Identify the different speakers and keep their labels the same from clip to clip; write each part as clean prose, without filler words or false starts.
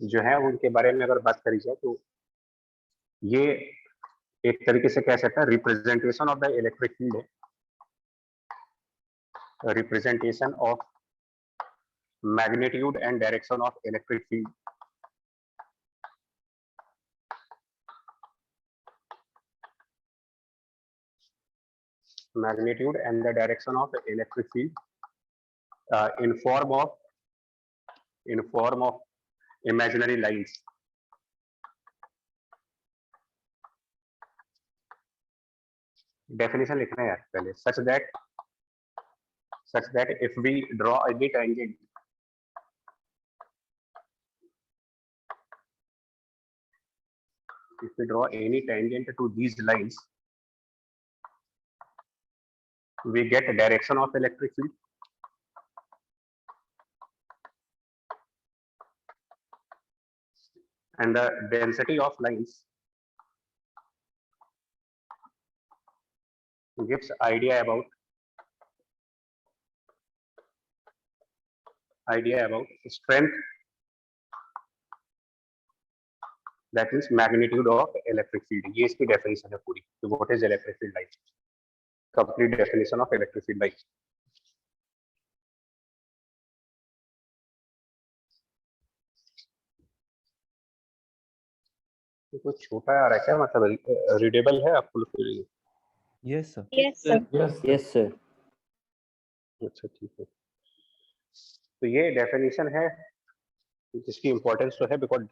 Speaker 1: जो है उनके बारे में अगर बात करी जाए तो ये एक तरीके से कह सकते हैं representation of the electric field है, representation of magnitude and direction of electric field. Magnitude and the direction of electric field in form of imaginary lines. Definition लिखना है यार पहले, such that if we draw any tangent to these lines, we get direction of electric field and the density of lines gives idea about strength, that is magnitude of electric field. ये इसकी definition है पूरी, तो what is electric field line, complete definition of electric field line. तो कुछ छोटा आ रहा है क्या, मतलब रीडेबल है आपको लोग के लिए?
Speaker 2: Yes sir.
Speaker 3: Yes sir.
Speaker 1: अच्छा ठीक है, तो ये डेफिनेशन है जिसकी इंपॉर्टेंस तो है बिकॉज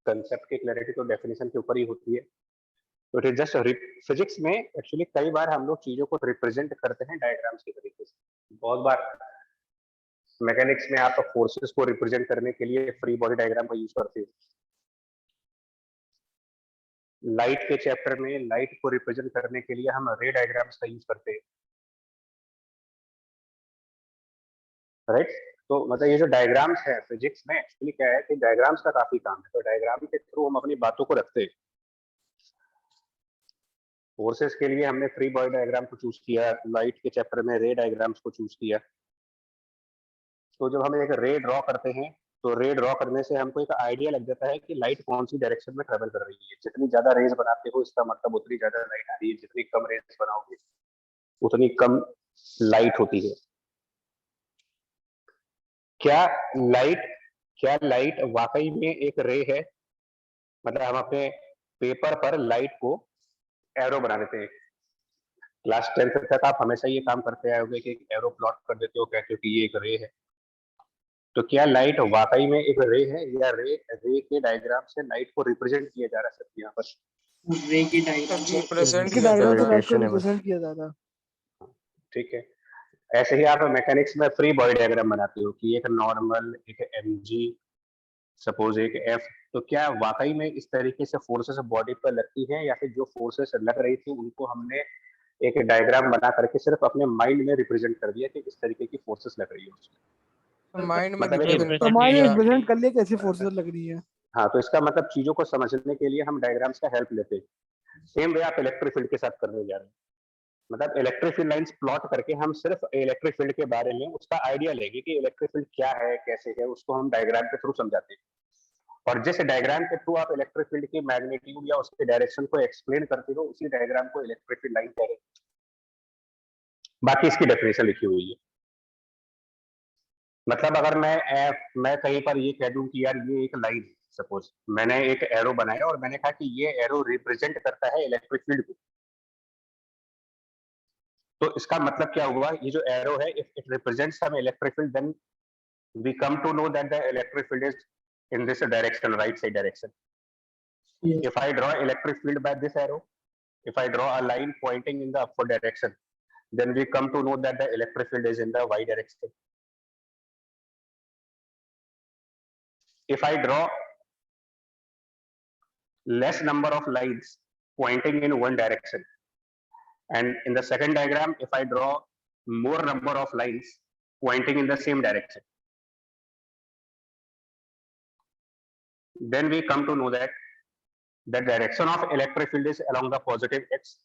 Speaker 1: कंसेप्ट की क्लैरिटी तो डेफिनेशन के ऊपर ही होती है। तो इट इज जस्ट फिजिक्स में एक्चुअली कई बार हम लोग चीजों को रिप्रेजेंट करते हैं डायग्राम्स के तरीके से। बहुत बार मैकेनिक्स में आप फोर्सेस को रिप्रेजेंट करने के लिए फ्री बॉडी डायग्राम का यूज करते हो। लाइट के चैप्टर में लाइट को रिप्रेजेंट करने के लिए हम रे डायग्राम्स का यूज करते हैं, राइट। तो मतलब ये जो डायग्राम्स है फिजिक्स में एक्चुअली क्या है कि डायग्राम्स का काफी काम है, तो डायग्राम के थ्रू हम अपनी बातों को रखते हैं। फोर्सेस के लिए हमने फ्री बॉडी डायग्राम को चूज किया, लाइट के चैप्टर में रे डायग्राम्स को चूज किया। तो जब हम एक रे ड्रॉ करते हैं तो रे ड्रॉ करने से हमको एक आइडिया लग जाता है कि लाइट कौन सी डायरेक्शन में ट्रेवल कर रही है। जितनी ज्यादा रेज बनाते हो इसका मतलब उतनी ज्यादा लाइट आ रही है, जितनी कम रेज बनाओगे उतनी कम लाइट होती है। क्या लाइट वाकई में एक रे है? मतलब हम अपने पेपर पर लाइट को एरो बना देते हैं। क्लास 10th तक आप हमेशा ये काम करते आए होंगे कि एक एरो प्लॉट कर देते हो, कहते हो कि ये एक रे है। तो क्या लाइट वाकई में एक रे है या रे के डायग्राम से लाइट को रिप्रेजेंट किया जा रहा है? यहाँ पर
Speaker 4: रे की डायग्राम से
Speaker 5: रिप्रेजेंट
Speaker 3: किया जा रहा है।
Speaker 5: किया जा रहा है।
Speaker 1: ठीक है, ऐसे ही आप मैकेनिक्स में फ्री बॉडी डायग्राम बनाते हो कि एक नॉर्मल, एक एमजी, सपोज एक एफ। तो क्या वाकई में इस तरीके से फोर्सेस बॉडी पर लगती है या फिर जो फोर्सेस लग रही थी उनको हमने एक डायग्राम बना करके सिर्फ अपने माइंड में रिप्रेजेंट कर दिया कि इस तरीके की फोर्सेस लग रही है उसमें?
Speaker 5: माइंड में
Speaker 1: मतलब
Speaker 5: रिप्रेजेंट कर लिया कैसी फोर्सेस लग रही है।
Speaker 1: हाँ, तो इसका मतलब चीजों को समझने के लिए हम डायग्राम्स का हेल्प लेते हैं। सेम वे आप इलेक्ट्रिक फील्ड के साथ करने जा रहे हैं। मतलब इलेक्ट्रिक फील्ड लाइंस प्लॉट करके हम सिर्फ इलेक्ट्रिक फील्ड के बारे में उसका आइडिया लेंगे कि इलेक्ट्रिक फील्ड क्या है, कैसे है, उसको हम डायग्राम के थ्रू समझाते हैं। और जिस डायग्राम के थ्रू आप इलेक्ट्रिक फील्ड की मैग्नीट्यूड या उसके डायरेक्शन को एक्सप्लेन करते हो उसी डायग्राम को इलेक्ट्रिक फील्ड लाइन कह रहे हैं। बाकी इसकी डेफिनेशन लिखी हुई है। मतलब अगर मैं कहीं पर ये कह दूं कि यार ये एक लाइन है, सपोज मैंने एक एरो बनाया और मैंने कहा कि ये एरो रिप्रेजेंट करता है इलेक्ट्रिक फील्ड को, तो इसका मतलब क्या हुआ? ये जो एरो है, if it represents some electric field, then we come to know that the electric field is in this direction, right side direction. Yes. If I draw electric field by this arrow, if I draw a line pointing in the upward direction, then we come to know that the electric field is in the y direction. If I draw less number of lines pointing in one direction, and in the second diagram, if I draw more number of lines pointing in the same direction, then we come to know that the direction of electric field is along the positive x,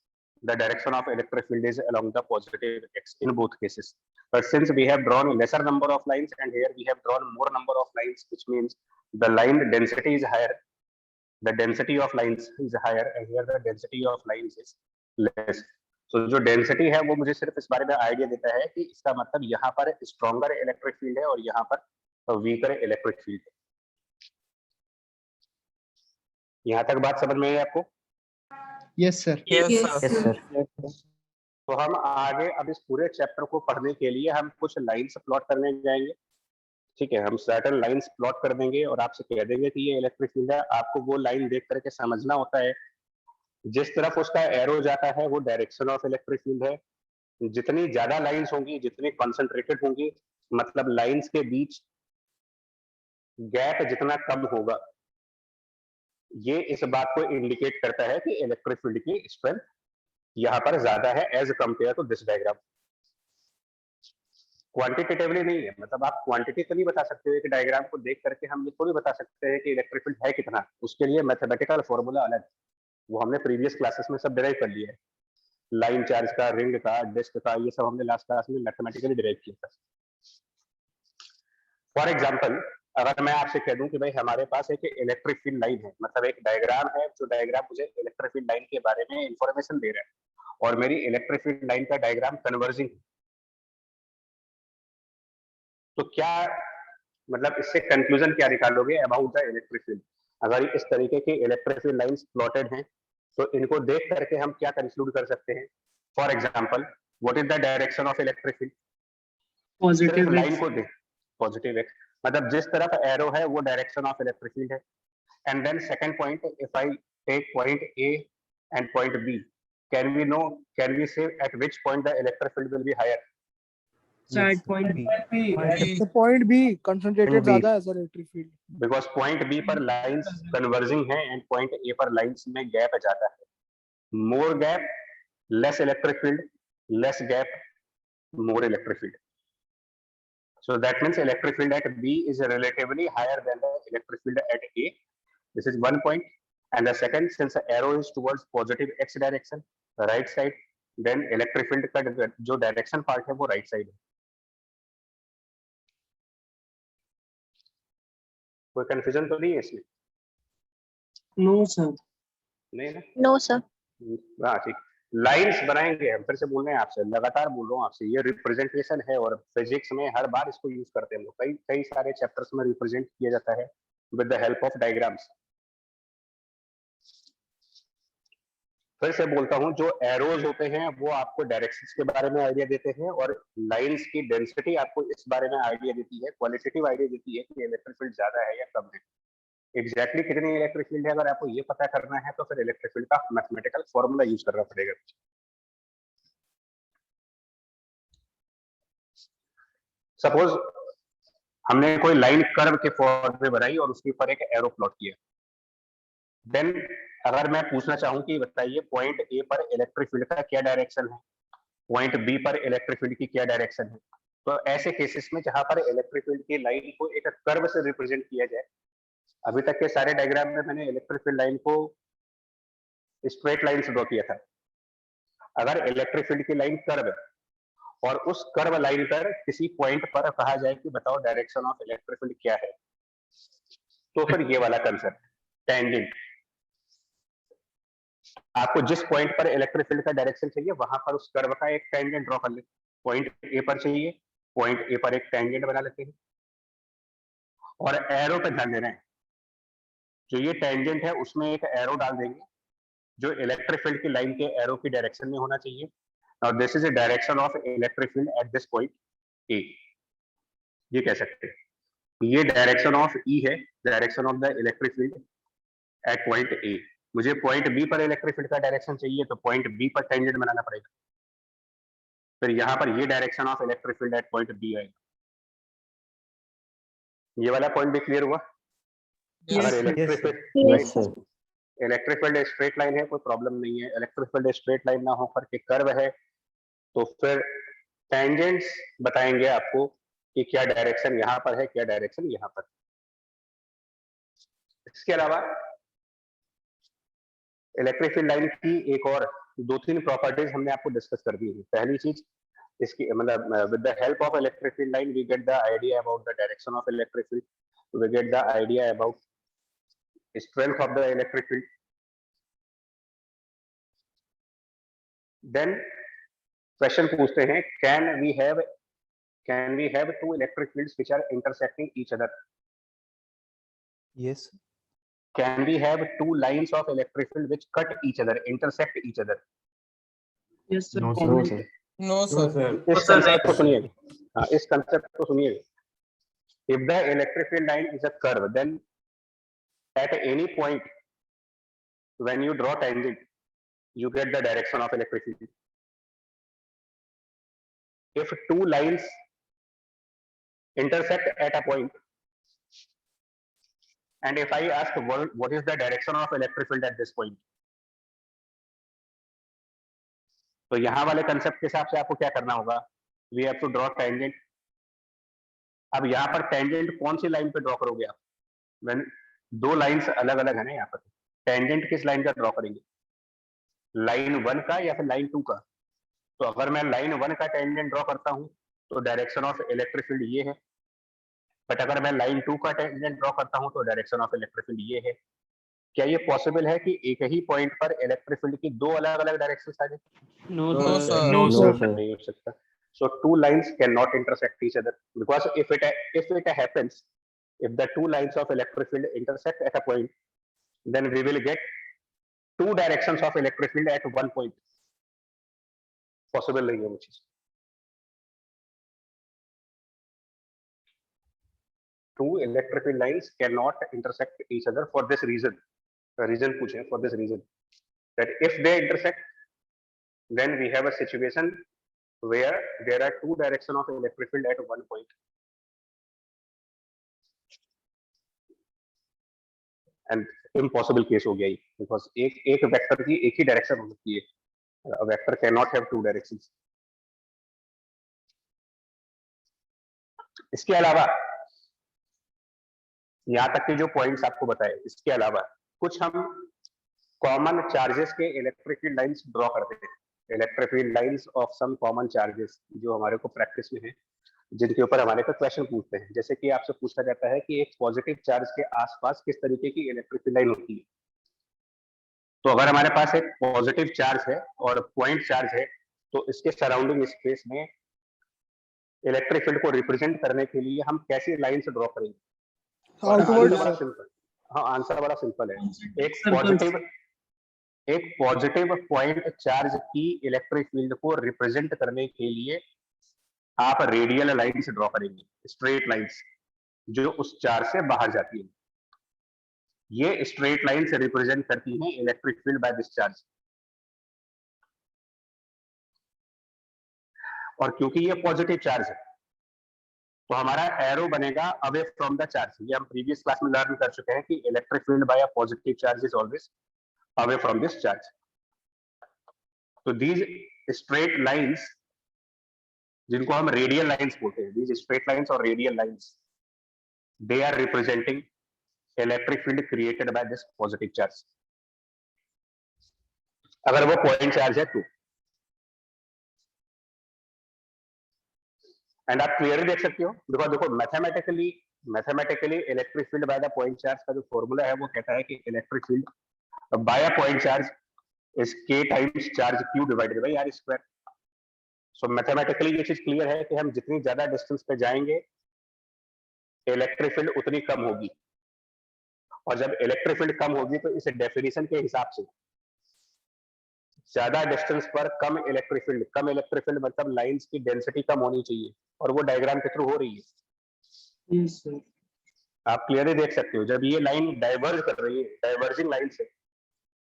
Speaker 1: the direction of electric field is along the positive x in both cases. But since we have drawn lesser number of lines and here we have drawn more number of lines, which means the line density is higher, the density of lines is higher and here the density of lines is less. So जो density है वो मुझे सिर्फ इस बारे में idea देता है कि इसका मतलब यहाँ पर stronger electric field है और यहाँ पर weaker electric field है. यहाँ तक बात समझ में आई आपको?
Speaker 5: Yes sir.
Speaker 3: Yes sir.
Speaker 1: तो हम आगे अब इस पूरे चैप्टर को पढ़ने के लिए हम कुछ लाइंस प्लॉट करने जाएंगे. ठीक है, हम सर्टेन लाइंस प्लॉट कर देंगे और आपसे कह देंगे कि ये इलेक्ट्रिक फील्ड है. आपको वो लाइन देख करके समझना होता है जिस तरफ उसका एरो जाता है वो डायरेक्शन ऑफ इलेक्ट्रिक फील्ड है. जितनी ज्यादा लाइंस होंगी, जितनी कंसंट्रेटेड होंगी, मतलब लाइंस के बीच गैप जितना कम होगा, ये इस बात को इंडिकेट करता है कि इलेक्ट्रिक फील्ड की स्ट्रेंथ यहाँ पर ज्यादा है as compare to this diagram. Quantitatively नहीं है, मतलब आप क्वांटिटी तो नहीं बता सकते हो. एक डायग्राम को देख करके हम ये थोड़ी बता सकते हैं कि इलेक्ट्रिक फील्ड है कितना. उसके लिए मैथमेटिकल फॉर्मूला अलग, वो हमने प्रीवियस क्लासेस में सब डिराइव कर लिया है. लाइन चार्ज का, रिंग का, डिस्क का, ये सब हमने लास्ट क्लास में मैथमेटिकली डिराइव किया था. फॉर एग्जाम्पल, अगर मैं आपसे कह दूं कि भाई हमारे पास एक इलेक्ट्रिक फील्ड लाइन है, मतलब एक डायग्राम है, जो डायग्राम मुझे इलेक्ट्रिक फील्ड लाइन के बारे में इंफॉर्मेशन दे रहा है और मेरी इलेक्ट्रिक फील्ड लाइन का डायग्राम कन्वर्जिंग, तो क्या मतलब इससे कंक्लूजन क्या निकालोगे अबाउट द इलेक्ट्रिक फील्ड? अगर इस तरीके की इलेक्ट्रिक फील्ड लाइंस प्लॉटेड हैं तो इनको देख करके हम क्या कंक्लूड कर सकते हैं? For example, what is the direction of electric field?
Speaker 4: Positive
Speaker 1: line को देख, पॉजिटिव एक्स, मतलब जिस तरफ एरो है वो डायरेक्शन ऑफ इलेक्ट्रिक फील्ड है. And then second point, if I take point A and point B, can we say at which point the electric field will be higher?
Speaker 4: At point B.
Speaker 5: तो point B concentrated ज्यादा है sir electric field,
Speaker 1: because point B पर lines converging है and point A पर lines में gap ज्यादा है. More gap less electric field, less gap more electric field. So that means electric field at B is relatively higher than the electric field at A. This is one point. And the second, since the arrow is towards positive x direction, the right side, then electric field का जो direction part है वो right side है. कोई confusion तो नहीं है इसमें?
Speaker 4: No sir.
Speaker 1: नहीं ना?
Speaker 2: No sir.
Speaker 1: हाँ ठीक. लाइंस बनाएंगे, हम फिर से बोल रहे हैं आपसे, लगातार बोल रहा हूँ आपसे, ये रिप्रेजेंटेशन है और फिजिक्स में हर बार इसको यूज करते हैं. कई कई सारे चैप्टर्स में रिप्रेजेंट किया जाता है with the help of diagrams. फिर से बोलता हूँ, जो एरोज होते हैं वो आपको डायरेक्शंस के बारे में आइडिया देते हैं और लाइंस की डेंसिटी आपको इस बारे में आइडिया देती है, क्वालिटेटिव आइडिया देती है कि इलेक्ट्रिक फील्ड ज्यादा है या कम है. एग्जैक्टली कितनी इलेक्ट्रिक फील्ड है अगर आपको ये पता करना है तो फिर इलेक्ट्रिक फील्ड का मैथमेटिकल फॉर्मूला यूज करना पड़ेगा. सपोज हमने कोई लाइन कर्व के फॉर्म में बनाई और उसके ऊपर एक एरो प्लॉट किया. देन अगर मैं पूछना चाहूँ कि बताइए पॉइंट ए पर इलेक्ट्रिक फील्ड का क्या डायरेक्शन है, पॉइंट बी पर इलेक्ट्रिक फील्ड की क्या डायरेक्शन है, तो ऐसे केसेस में जहां पर इलेक्ट्रिक फील्ड की लाइन को एक कर्व से रिप्रेजेंट किया जाए, अभी तक के सारे डायग्राम में मैंने इलेक्ट्रिक फील्ड लाइन को स्ट्रेट लाइन से ड्रॉ किया था. अगर इलेक्ट्रिक फील्ड की लाइन कर्व है और उस कर्व लाइन पर किसी पॉइंट पर कहा जाए कि बताओ डायरेक्शन ऑफ इलेक्ट्रिक फील्ड क्या है, तो फिर ये वाला कंसेप्ट टेंजेंट, आपको जिस पॉइंट पर इलेक्ट्रिक फील्ड का डायरेक्शन चाहिए वहां पर उस कर्व का एक टेंजेंट ड्रॉ कर ले. पॉइंट ए पर चाहिए, पॉइंट ए पर एक टेंजेंट बना लेते हैं और एरो पे ध्यान देना है. जो ये टेंजेंट है उसमें एक एरो डाल देंगे जो इलेक्ट्रिक फील्ड की लाइन के एरो की डायरेक्शन में होना चाहिए. Now this is the direction of electric field at this point A, ये कह सकते हैं. ये डायरेक्शन ऑफ ई है, direction of the electric field eight point A. मुझे पॉइंट बी पर इलेक्ट्रिक फील्ड का डायरेक्शन चाहिए तो पॉइंट बी पर टेंजेंट बनाना पड़ेगा. फिर यहाँ पर ये direction of electric field eight point B आएगा. ये वाला पॉइंट भी क्लियर हुआ? अगर इलेक्ट्रिक फील्ड स्ट्रेट लाइन है कोई प्रॉब्लम नहीं है. इलेक्ट्रिक फील्ड स्ट्रेट लाइन ना होकर के कर्व है तो फिर टेंजेंट्स बताएंगे आपको कि क्या डायरेक्शन यहाँ पर है, क्या डायरेक्शन यहाँ पर. इसके अलावा इलेक्ट्रिक फील्ड लाइन की एक और 2-3 प्रॉपर्टीज हमने आपको डिस्कस कर दी है। पहली चीज इसकी मतलब with the help of electric field line we get the idea about the direction of electric field, we get the idea about strength of the electric field. Then question पूछते हैं can we have two electric fields which are intersecting each other?
Speaker 2: Yes.
Speaker 1: Can we have two lines of electric field which cut each other, intersect each other?
Speaker 4: Yes, sir.
Speaker 3: No,
Speaker 4: Common.
Speaker 3: sir.
Speaker 6: No, sir.
Speaker 1: इस concept को सुनिए, हाँ इस concept को सुनिए। If the electric field line is a curve, then at any point when you draw tangent, you get the direction of electric field. If two lines intersect at a point, and if I ask what is the direction of electric field at this point, तो यहाँ वाले concept के हिसाब से आपको क्या करना होगा? We have to draw tangent. अब यहाँ पर टेंजेंट कौन सी लाइन पे ड्रॉ करोगे आप? When दो लाइंस अलग अलग है ना, यहाँ पर टेंजेंट किस लाइन का ड्रॉ करेंगे? लाइन 1 का या फिर लाइन 2 का? तो अगर मैं लाइन 1 का टेंजेंट ड्रॉ करता हूँ तो डायरेक्शन ऑफ इलेक्ट्रिक फील्ड ये है, बट अगर मैं लाइन 2 का टेंजेंट ड्रॉ करता हूँ तो डायरेक्शन ऑफ इलेक्ट्रिक फील्ड ये है। क्या ये पॉसिबल है कि एक ही पॉइंट पर इलेक्ट्रिक फील्ड की दो अलग अलग डायरेक्शंस आ जाए?
Speaker 4: No,
Speaker 6: No,
Speaker 4: sir.
Speaker 6: sir.
Speaker 5: No,
Speaker 3: No,
Speaker 5: sir.
Speaker 3: sir.
Speaker 1: नहीं हो सकता। So two lines cannot intersect each other because if it happens, if the two lines of electric field intersect at a point, then we will get two directions of electric field at one point. Possible नहीं है वो चीज। Two electric field lines cannot intersect each other for this reason. Reason पूछे for this reason that if they intersect, then we have a situation where there are two directions of electric field at one point. And impossible case हो गया ये, because एक vector की एक ही direction हो सकती है। A vector cannot have two directions. इसके अलावा यहाँ तक के जो पॉइंट्स आपको बताए, इसके अलावा कुछ हम कॉमन चार्जेस के इलेक्ट्रिक फील्ड लाइंस ड्रॉ करते हैं। Electric field lines of some common charges जो हमारे को प्रैक्टिस में है, जिनके ऊपर हमारे को क्वेश्चन पूछते हैं। जैसे कि आपसे पूछा जाता है कि एक पॉजिटिव चार्ज के आसपास किस तरीके की इलेक्ट्रिक फील्ड लाइन होती है। तो अगर हमारे पास एक पॉजिटिव चार्ज है और पॉइंट चार्ज है, तो इसके सराउंडिंग स्पेस में इलेक्ट्रिक फील्ड को रिप्रेजेंट करने के लिए हम कैसी लाइंस ड्रॉ करेंगे?
Speaker 5: Outward,
Speaker 1: बड़ा
Speaker 5: sir.
Speaker 1: सिंपल, हाँ आंसर बड़ा सिंपल है। एक
Speaker 4: Circles.
Speaker 1: पॉजिटिव पॉइंट चार्ज की इलेक्ट्रिक फील्ड को रिप्रेजेंट करने के लिए आप रेडियल लाइंस ड्रॉ करेंगे, स्ट्रेट लाइंस जो उस चार्ज से बाहर जाती है। ये स्ट्रेट लाइंस रिप्रेजेंट करती हैं electric field by this charge. और क्योंकि ये पॉजिटिव चार्ज है तो हमारा एरो बनेगा अवे फ्रॉम द चार्ज। ये हम प्रीवियस क्लास में लर्न कर चुके हैं कि electric field by a positive charge is always away from this charge. तो दीज स्ट्रेट लाइंस जिनको हम रेडियल लाइंस बोलते हैं, दीज स्ट्रेट लाइंस और radial lines, they are representing electric field created by this positive charge. अगर वो point charge है तो, एंड आप क्लियरली देख सकते हो, बिकॉज देखो mathematically electric field by the point charge का जो फॉर्मूला है वो कहता है कि electric field by a point charge is k times charge q divided by r square. So mathematically ये चीज क्लियर है कि हम जितनी ज्यादा डिस्टेंस पे जाएंगे इलेक्ट्रिक फील्ड उतनी कम होगी, और जब इलेक्ट्रिक फील्ड कम होगी तो इस डेफिनेशन के हिसाब से ज्यादा डिस्टेंस पर कम इलेक्ट्रिक फील्ड मतलब लाइंस की डेंसिटी कम होनी चाहिए, और वो डायग्राम के थ्रू हो रही है।
Speaker 4: Yes, sir.
Speaker 1: आप क्लियरली देख सकते हो जब ये लाइन डाइवर्ज कर रही है, डाइवर्जिंग लाइन से,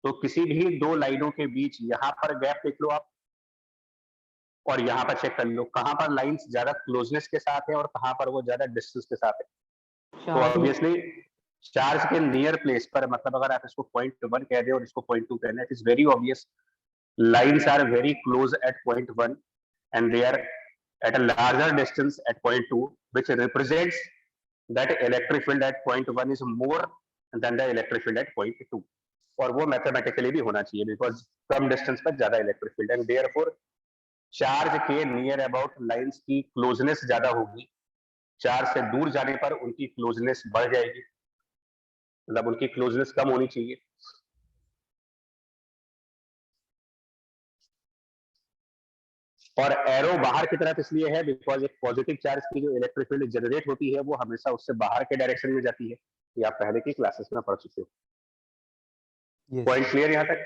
Speaker 1: तो किसी भी दो लाइनों के बीच यहाँ पर गैप देख लो आप, और यहाँ पर चेक कर लो कहाँ पर लाइंस ज्यादा क्लोजनेस के साथ है और कहाँ पर वो ज्यादा डिस्टेंस के साथ है। तो ऑब्वियसली चार्ज के नियर प्लेस पर, मतलब अगर आप इसको 0.1 कह दे और इसको 0.2 कहना, it is very obvious lines are very close at 0.1 and they are at a larger distance at 0.2, which represents that electric field at 0.1 is more than the electric field at 0.2. और वो मैथमेटिकली भी होना चाहिए, because come distance पर ज्यादा electric field, and therefore charge के near about lines की closeness ज्यादा होगी, चार्ज से दूर जाने पर उनकी क्लोजनेस बढ़ जाएगी, मतलब उनकी क्लोजनेस कम होनी चाहिए। और एरो बाहर की तरफ इसलिए है बिकॉज एक पॉजिटिव चार्ज की जो इलेक्ट्रिक फील्ड जनरेट होती है वो हमेशा उससे बाहर के डायरेक्शन में जाती है, ये आप पहले की क्लासेस में पढ़ चुके हो। पॉइंट क्लियर यहाँ तक?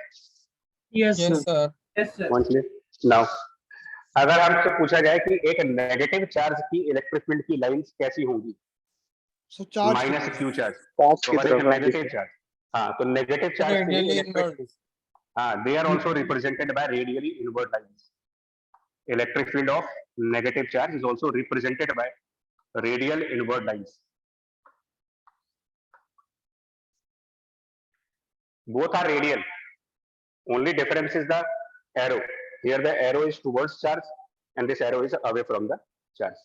Speaker 4: Yes,
Speaker 5: Yes,
Speaker 4: sir.
Speaker 5: sir.
Speaker 4: Yes, sir.
Speaker 1: Point clear. Now अगर हमसे पूछा जाए कि एक नेगेटिव चार्ज की इलेक्ट्रिक फील्ड की लाइंस कैसी होंगी,
Speaker 5: So charge
Speaker 1: minus Q charge,
Speaker 3: charge
Speaker 1: तो
Speaker 3: की
Speaker 1: अगर एक
Speaker 3: तरफ
Speaker 1: नेगेटिव चार्ज, हाँ तो नेगेटिव चार्ज की
Speaker 5: radially
Speaker 1: इलेक्ट्रिक,
Speaker 5: inward.
Speaker 1: हाँ they are also represented by radially inward lines. Electric field of negative charge is also represented by radial inward lines. Both are radial. Only difference is the arrow. Here the arrow is towards charge and this arrow is away from the charge.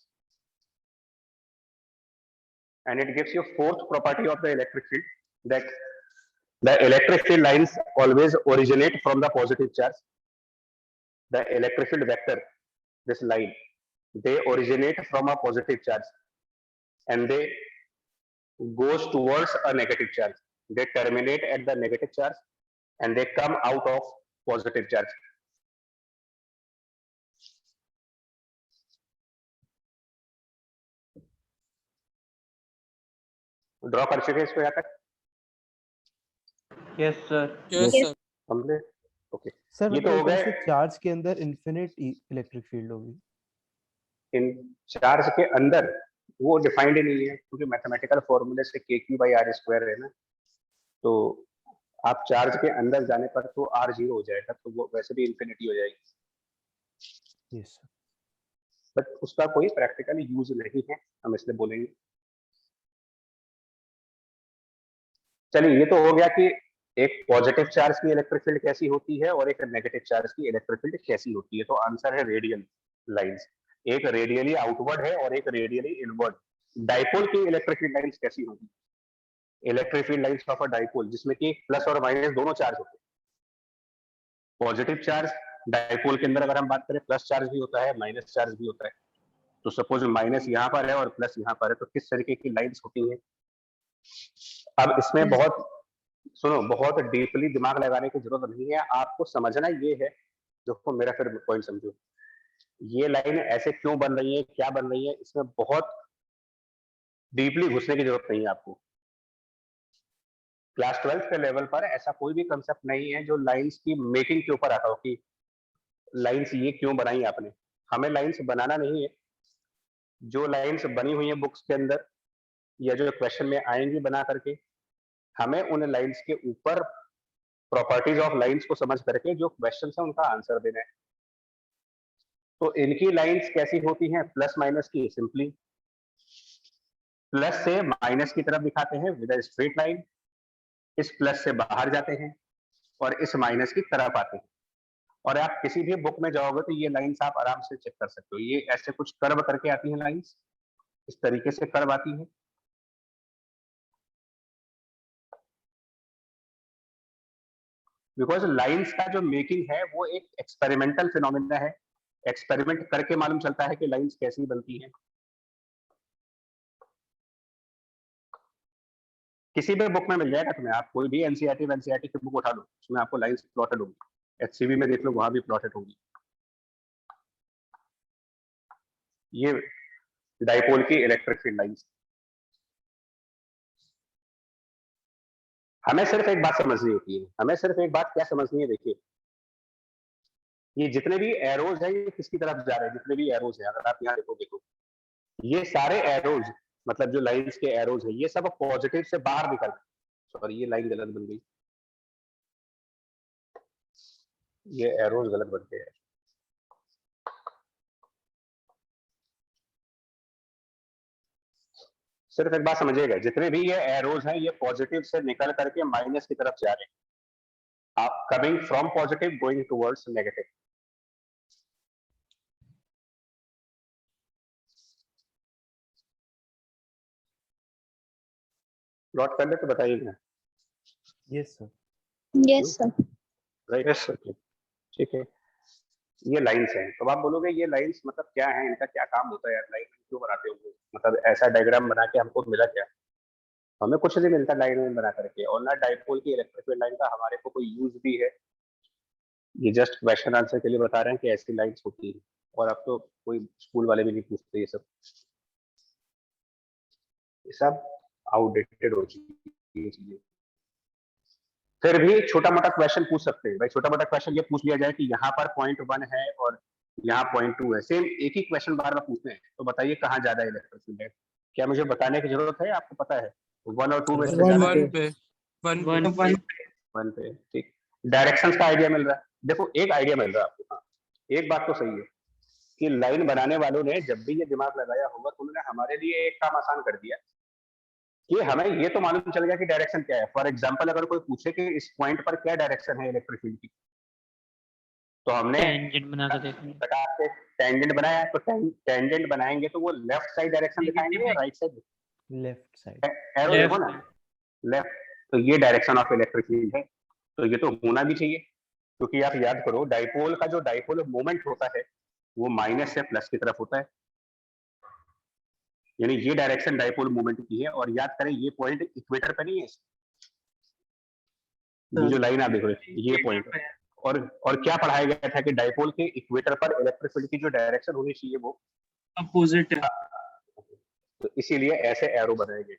Speaker 1: And it gives you fourth property of the electric field, that the electric field lines always originate from the positive charge. The electric field vector, this line, they originate from a positive charge and they goes towards a negative charge. They terminate at the negative charge and they come out of positive charge. Draw कर चुके इसको यहाँ तक?
Speaker 4: Yes, sir.
Speaker 5: Yes, sir.
Speaker 1: Complete, okay.
Speaker 2: Sir
Speaker 1: ये तो हो गए
Speaker 2: charge के अंदर इन्फिनिट इलेक्ट्रिक फील्ड होगी।
Speaker 1: इन चार्ज के अंदर, वो डिफाइंड ही नहीं है क्योंकि मैथमेटिकल फॉर्मूले से k3/r² है ना, तो आप चार्ज के अंदर जाने पर तो r 0 हो जाएगा, तो वो वैसे भी इन्फिनिटी हो जाएगी।
Speaker 2: Yes sir.
Speaker 1: बट उसका कोई प्रैक्टिकल यूज नहीं है, हम इसलिए बोलेंगे। चलिए ये तो हो गया कि एक पॉजिटिव चार्ज की इलेक्ट्रिक फील्ड कैसी होती है और एक नेगेटिव चार्ज की इलेक्ट्रिक फील्ड कैसी होती है। तो आंसर है रेडियल लाइंस। एक रेडियली आउटवर्ड है और एक रेडियली इनवर्ड। डाइपोल की इलेक्ट्रिक फील्ड लाइंस कैसी होगी? Electric field lines of a dipole जिसमें कि प्लस और माइनस दोनों चार्ज होते हैं। पॉजिटिव चार्ज डाइपोल के अंदर अगर हम बात करें, प्लस चार्ज भी होता है, माइनस चार्ज भी होता है। तो सपोज माइनस यहाँ पर है और प्लस यहाँ पर है, तो किस तरीके की लाइंस होती हैं? अब इसमें बहुत सुनो, बहुत डीपली दिमाग लगाने की जरूरत नहीं है, आपको समझना ये है, देखो मेरा फिर पॉइंट समझो, ये लाइन ऐसे क्यों बन रही है, क्या बन रही है, इसमें बहुत डीपली घुसने की जरूरत नहीं है आपको। क्लास 12 के लेवल पर ऐसा कोई भी कंसेप्ट नहीं है जो लाइंस की मेकिंग के ऊपर आता हो कि लाइंस ये क्यों बनाई आपने। हमें लाइंस बनाना नहीं है, जो लाइंस बनी हुई है बुक्स के अंदर या जो क्वेश्चन में आएंगी बना करके, हमें उन लाइंस के ऊपर प्रॉपर्टीज ऑफ लाइंस को समझ करके जो क्वेश्चन है उनका आंसर देना है। तो इनकी लाइंस कैसी होती हैं? प्लस माइनस की, सिंपली प्लस से माइनस की तरफ दिखाते हैं विद अ स्ट्रेट लाइन, इस प्लस से बाहर जाते हैं और इस माइनस की तरफ आते हैं। और आप किसी भी बुक में जाओगे तो ये लाइंस आप आराम से चेक कर सकते हो, ये ऐसे कुछ कर्व करके आती हैं लाइंस, इस तरीके से कर्व आती है। बिकॉज लाइंस का जो मेकिंग है वो एक एक्सपेरिमेंटल फिनोमिना है, एक्सपेरिमेंट करके मालूम चलता है कि लाइंस कैसी बनती हैं। किसी भी बुक में मिल जाएगा तुम्हें, आप कोई भी एनसीईआरटी की बुक उठा लो, उसमें आपको लाइंस प्लॉटेड होगी। एचसीबी में देख लो, वहां भी प्लॉटेड होगी। ये डाइपोल की इलेक्ट्रिक फील्ड लाइंस। हमें सिर्फ एक बात समझनी होती है, हमें सिर्फ एक बात क्या समझनी है, देखिए ये जितने भी एरोज हैं ये किसकी तरफ जा रहे हैं? जितने भी एरोज हैं अगर आप यहाँ देखोगे तो ये सारे एरोज, मतलब जो लाइंस के एरोज हैं, ये सब पॉजिटिव से बाहर निकल, सॉरी ये लाइन गलत बन गई, ये एरोज गलत बन गए। सिर्फ एक बात समझिएगा, जितने भी ये एरोज हैं ये पॉजिटिव से निकल करके माइनस की तरफ जा रहे हैं, आप coming from positive going towards negative. Plot कर ले तो बताइएगा।
Speaker 2: Yes sir.
Speaker 6: Yes, sir.
Speaker 1: Right, ठीक है। ये लाइंस हैं, तो आप बोलोगे ये लाइंस मतलब क्या है, इनका क्या काम होता है यार, लाइन क्यों बनाते हो, मतलब ऐसा डायग्राम बना के हमको मिला क्या? हमें कुछ नहीं मिलता लाइन बना करके, और ना डाइपोल की इलेक्ट्रिक फील्ड लाइन का हमारे को कोई यूज भी है। ये जस्ट क्वेश्चन आंसर के लिए बता रहे हैं कि ऐसी लाइंस होती है, और अब तो कोई स्कूल वाले भी नहीं पूछते ये सब, ये सब आउटडेटेड हो चुकी है चीजें। फिर भी छोटा मोटा क्वेश्चन पूछ सकते हैं भाई, छोटा मोटा क्वेश्चन ये पूछ लिया जाए कि यहाँ पर .1 है और यहाँ .2 है, सेम एक ही क्वेश्चन बार बार पूछते हैं, तो बताइए कहाँ ज्यादा इलेक्ट्रिक फील्ड है? क्या मुझे बताने की जरूरत है, आपको पता है 1 और 2 में से ज्यादा है? 1 पे, ठीक। डायरेक्शंस का आइडिया मिल रहा है, देखो एक आइडिया मिल रहा है आपको। हाँ, एक बात तो सही है कि लाइन बनाने वालों ने जब भी ये दिमाग लगाया होगा तो उन्होंने हमारे लिए एक काम आसान कर दिया कि हमें ये तो मालूम चल गया कि डायरेक्शन क्या है। फॉर एग्जांपल अगर कोई पूछे कि इस पॉइंट पर क्या डायरेक्शन है इलेक्ट्रिक फील्ड की, तो हमने
Speaker 7: टेंजेंट बना के देखेंगे।
Speaker 1: प्रकार से टेंजेंट बनाया, तो टेंजेंट बनाएंगे तो वो लेफ्ट साइड डायरेक्शन दिखाएंगे या right side?
Speaker 2: Left side.
Speaker 1: Arrow देखो ना, लेफ्ट। तो ये डायरेक्शन ऑफ इलेक्ट्रिक फील्ड है, तो ये तो होना भी चाहिए, क्योंकि आप याद करो डाइपोल का जो डाइपोल मोमेंट होता है वो माइनस से प्लस की तरफ होता है, यानी ये डायरेक्शन डाइपोल मोमेंट की है। और याद करें ये पॉइंट इक्वेटर पे नहीं है, ये जो लाइन आप देख रहे हो ये पॉइंट। और क्या पढ़ाया गया था कि डाइपोल के इक्वेटर पर इलेक्ट्रिक फील्ड की जो डायरेक्शन होनी चाहिए वो
Speaker 4: अपोजिट है,
Speaker 1: तो इसीलिए ऐसे एरो बनाए गए।